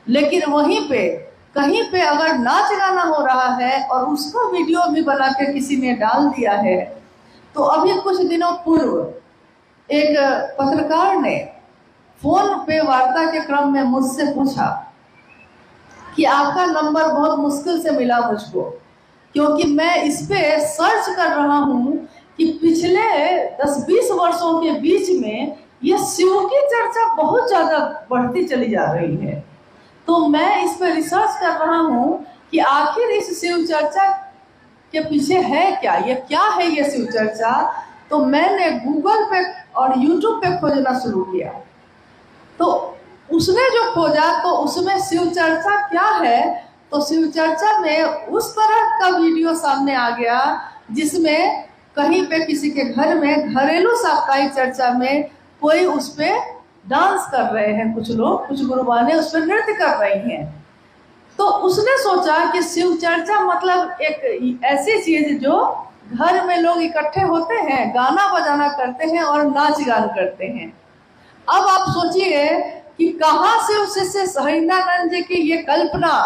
लेकिन वहीं पे कहीं पे अगर नाच गाना हो रहा है और उसका वीडियो भी बना के किसी ने डाल दिया है, तो अभी कुछ दिनों पूर्व एक पत्रकार ने फोन पे वार्ता के क्रम में मुझसे पूछा कि आपका नंबर बहुत मुश्किल से मिला मुझको, क्योंकि मैं इस पे सर्च कर रहा हूँ कि पिछले 10-20 वर्षों के बीच में ये शिव की चर्चा बहुत ज्यादा बढ़ती चली जा रही है। तो मैं इस पे रिसर्च कर रहा हूँ कि आखिर इस शिव चर्चा के पीछे है क्या, ये क्या है ये शिव चर्चा। तो मैंने गूगल पे और यूट्यूब पे खोजना शुरू किया, तो उसने जो खोजा तो उसमें शिव चर्चा क्या है, तो शिव चर्चा में उस तरह का वीडियो सामने आ गया जिसमें कहीं पे किसी के घर में घरेलू साप्ताहिक चर्चा में कोई उस पे डांस कर रहे हैं, कुछ लोग, कुछ गुरुबाने उस पर नृत्य कर रही हैं। तो उसने सोचा कि शिव चर्चा मतलब एक ऐसी चीज जो घर में लोग इकट्ठे होते हैं, गाना बजाना करते हैं और नाच गान करते हैं। अब आप सोचिए कि कहाँ से उससे सहजानंद जी की ये कल्पना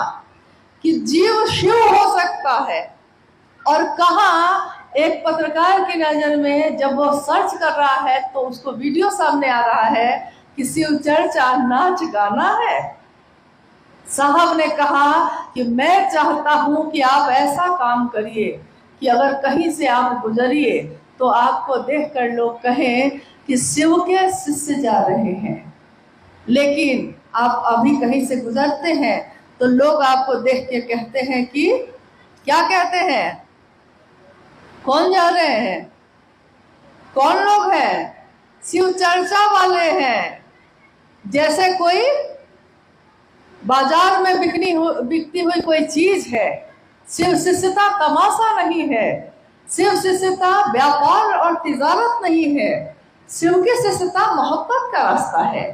कि जीव शिव हो सकता है, और कहाँ एक पत्रकार की नजर में जब वो सर्च कर रहा है तो उसको वीडियो सामने आ रहा है कि शिव चर्चा नाच गाना है। साहब ने कहा कि मैं चाहता हूं कि आप ऐसा काम करिए कि अगर कहीं से आप गुजरिए तो आपको देखकर लोग कहें कि शिव के शिष्य जा रहे हैं। लेकिन आप अभी कहीं से गुजरते हैं तो लोग आपको देख के कहते हैं कि क्या कहते हैं, कौन जा रहे हैं, कौन लोग हैं, शिव चर्चा वाले हैं। जैसे कोई बाजार में बिकती हुई कोई चीज है। शिव शिष्यता तमाशा नहीं है, शिव शिष्यता व्यापार और तिजारत नहीं है, शिव की शिष्यता मोहब्बत का रास्ता है।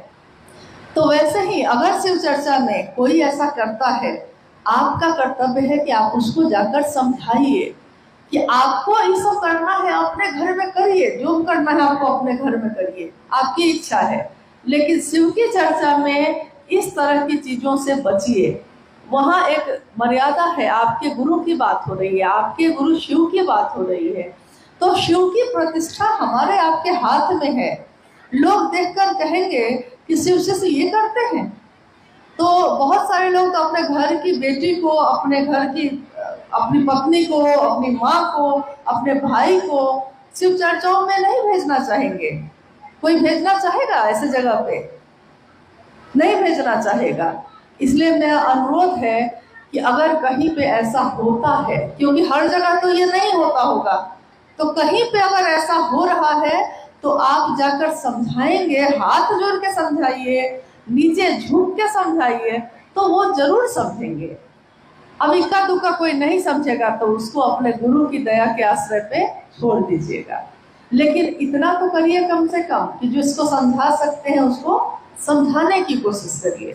तो वैसे ही अगर शिव चर्चा में कोई ऐसा करता है, आपका कर्तव्य है कि आप उसको जाकर समझाइए कि आपको ये सब करना है अपने घर में करिए, जो करना है आपको अपने घर में करिए, आपकी इच्छा है। लेकिन शिव की चर्चा में इस तरह की चीजों से बचिए। वहाँ एक मर्यादा है, आपके गुरु की बात हो रही है, आपके गुरु शिव की बात हो रही है, तो शिव की प्रतिष्ठा हमारे आपके हाथ में है। लोग देखकर कहेंगे कि शिव से ये करते हैं, तो बहुत सारे लोग तो अपने घर की बेटी को, अपने घर की अपनी पत्नी को, अपनी माँ को, अपने भाई को शिव चर्चाओं में नहीं भेजना चाहेंगे। कोई भेजना चाहेगा ऐसे जगह पे? नहीं भेजना चाहेगा। इसलिए मेरा अनुरोध है कि अगर कहीं पे ऐसा होता है, क्योंकि हर जगह तो ये नहीं होता होगा, तो कहीं पे अगर ऐसा हो रहा है तो आप जाकर समझाएंगे, हाथ जोड़ के समझाइए, नीचे झुक के समझाइए, तो वो जरूर समझेंगे। अब इक्का दुक्का कोई नहीं समझेगा तो उसको अपने गुरु की दया के आश्रय पे छोड़ दीजिएगा। लेकिन इतना तो करिए कम से कम कि जो इसको समझा सकते हैं उसको समझाने की कोशिश करिए।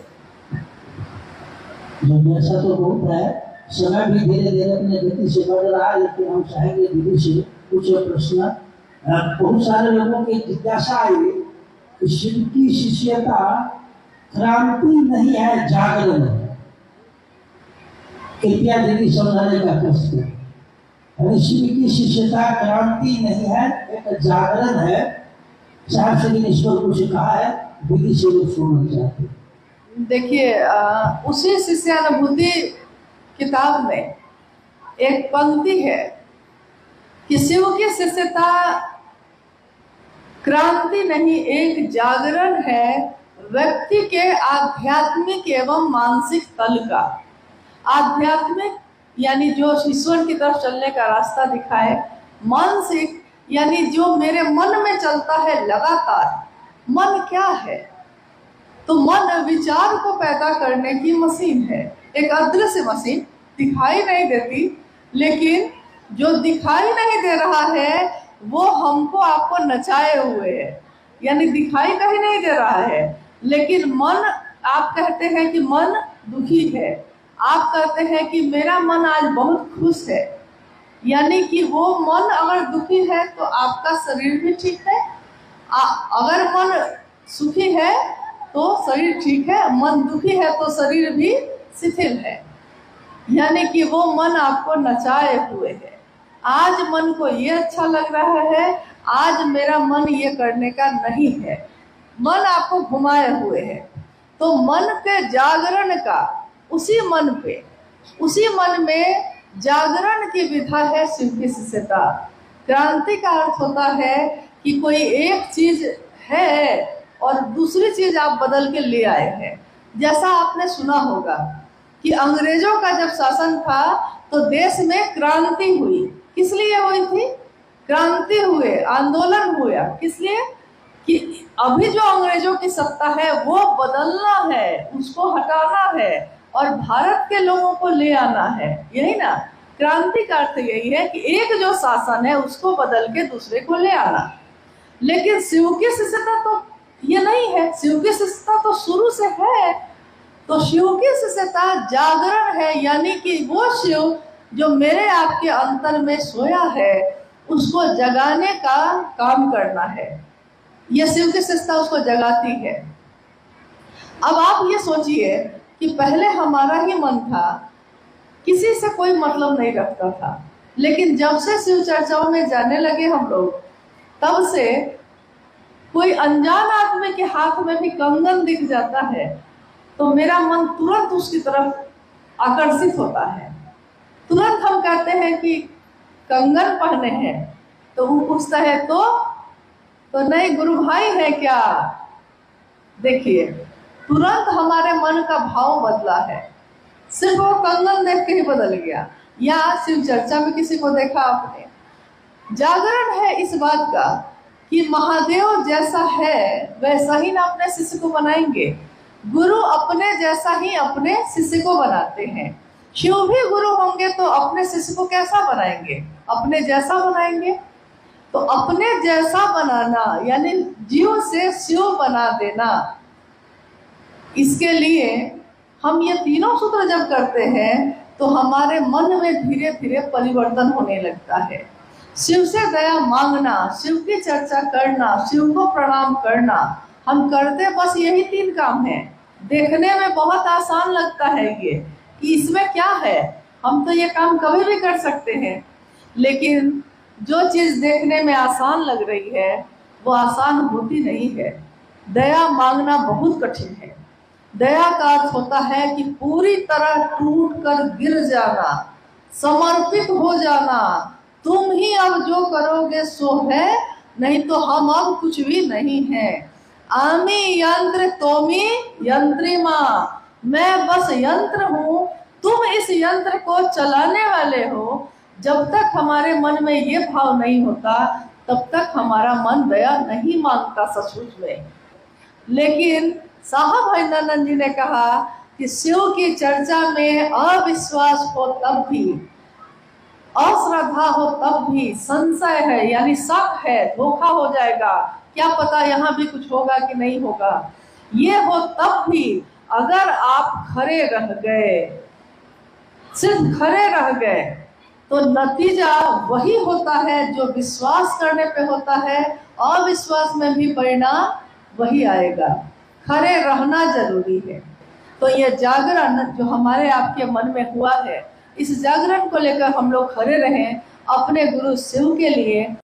ऐसा तो बहुत है, समय भी धीरे धीरे अपने गति से बढ़ रहा है, लेकिन हम चाहेंगे दीदी से कुछ प्रश्न। बहुत सारे लोगों की जिज्ञासा आई कि शिव की शिष्यता क्रांति नहीं है, जागरण है। कृपया दीदी समझाने का कष्ट है। शिव की शिष्यता क्रांति नहीं है, एक जागरण है। साहब से इस पर कुछ कहा है, दीदी से लोग सुनना चाहते हैं। देखिए, उसी शिष्यानुभूति किताब में एक पंक्ति है कि शिव की शिष्यता क्रांति नहीं, एक जागरण है व्यक्ति के आध्यात्मिक एवं मानसिक तल का। आध्यात्मिक यानी जो ईश्वर की तरफ चलने का रास्ता दिखाए, मानसिक यानी जो मेरे मन में चलता है लगातार। मन क्या है? तो मन विचार को पैदा करने की मशीन है, एक अदृश्य मशीन, दिखाई नहीं देती, लेकिन जो दिखाई नहीं दे रहा है वो हमको आपको नचाए हुए है, यानी दिखाई कहीं नहीं दे रहा है। लेकिन मन, आप कहते हैं कि मन दुखी है, आप कहते हैं कि मेरा मन आज बहुत खुश है, यानी कि वो मन अगर दुखी है तो आपका शरीर भी ठीक है, अगर मन सुखी है तो शरीर ठीक है, मन दुखी है तो शरीर भी शिथिल है, यानी कि वो मन आपको नचाए हुए है। आज मन को ये अच्छा लग रहा है, आज मेरा मन ये करने का नहीं है, मन आपको घुमाए हुए है। तो मन के जागरण का, उसी मन पे, उसी मन में जागरण की विधा है शिव की शिष्यता। क्रांति का अर्थ होता है कि कोई एक चीज है और दूसरी चीज आप बदल के ले आए हैं। जैसा आपने सुना होगा कि अंग्रेजों का जब शासन था तो देश में क्रांति हुई। किस लिए हुई थी क्रांति? हुए आंदोलन हुआ, किस लिए? कि अभी जो अंग्रेजों की सत्ता है वो बदलना है, उसको हटाना है और भारत के लोगों को ले आना है। यही ना क्रांति का अर्थ, यही है कि एक जो शासन है उसको बदल के दूसरे को ले आना। लेकिन शिव की शिष्यता तो ये नहीं है, शिव की शिष्यता तो शुरू से है। तो शिव की शिष्यता जागरण है, यानी कि वो शिव जो मेरे आपके अंतर में सोया है उसको जगाने का काम करना है। ये शिव की शिष्यता उसको जगाती है। अब आप ये सोचिए कि पहले हमारा ही मन था, किसी से कोई मतलब नहीं रखता था, लेकिन जब से शिव चर्चाओं में जाने लगे हम लोग, तब से कोई अनजान आदमी के हाथ में भी कंगन दिख जाता है तो मेरा मन तुरंत उसकी तरफ आकर्षित होता है। तुरंत हम कहते हैं कि कंगन पहने हैं, तो वो पूछता है तो नहीं गुरु भाई है क्या? देखिए, तुरंत हमारे मन का भाव बदला है, सिर्फ वो कंगन देख के ही बदल गया। या शिव चर्चा में किसी को देखा आपने? जागरण है इस बात का कि महादेव जैसा है वैसा ही ना अपने शिष्य को बनाएंगे। गुरु अपने जैसा ही अपने शिष्य को बनाते हैं। शिव भी गुरु होंगे तो अपने शिष्य को कैसा बनाएंगे? अपने जैसा बनाएंगे। तो अपने जैसा बनाना यानी जीव से शिव बना देना, इसके लिए हम ये तीनों सूत्र जब करते हैं तो हमारे मन में धीरे धीरे परिवर्तन होने लगता है। शिव से दया मांगना, शिव की चर्चा करना, शिव को प्रणाम करना, हम करते बस यही तीन काम है। देखने में बहुत आसान लगता है ये कि इसमें क्या है, हम तो ये काम कभी भी कर सकते हैं। लेकिन जो चीज़ देखने में आसान लग रही है वो आसान होती नहीं है। दया मांगना बहुत कठिन है। दया का अर्थ होता है कि पूरी तरह टूट कर गिर जाना, समर्पित हो जाना। तुम ही अब जो करोगे सो है, नहीं तो हम अब कुछ भी नहीं है। आमी यंत्र तोमी यंत्रिमा, मैं बस यंत्र हूँ, तुम इस यंत्र को चलाने वाले हो। जब तक हमारे मन में ये भाव नहीं होता तब तक हमारा मन दया नहीं मांगता सचमुच में। लेकिन साहब हरिनंदन जी ने कहा कि शिव की चर्चा में अविश्वास हो तब भी, अश्रद्धा हो तब भी, संशय है यानी शक है, धोखा हो जाएगा, क्या पता यहाँ भी कुछ होगा कि नहीं होगा, ये हो तब भी अगर आप खड़े रह गए, सिर्फ खड़े रह गए, तो नतीजा वही होता है जो विश्वास करने पे होता है। अविश्वास में भी परिणाम वही आएगा। खड़े रहना जरूरी है। तो ये जागरण जो हमारे आपके मन में हुआ है, इस जागरण को लेकर हम लोग खड़े रहें अपने गुरु शिव के लिए।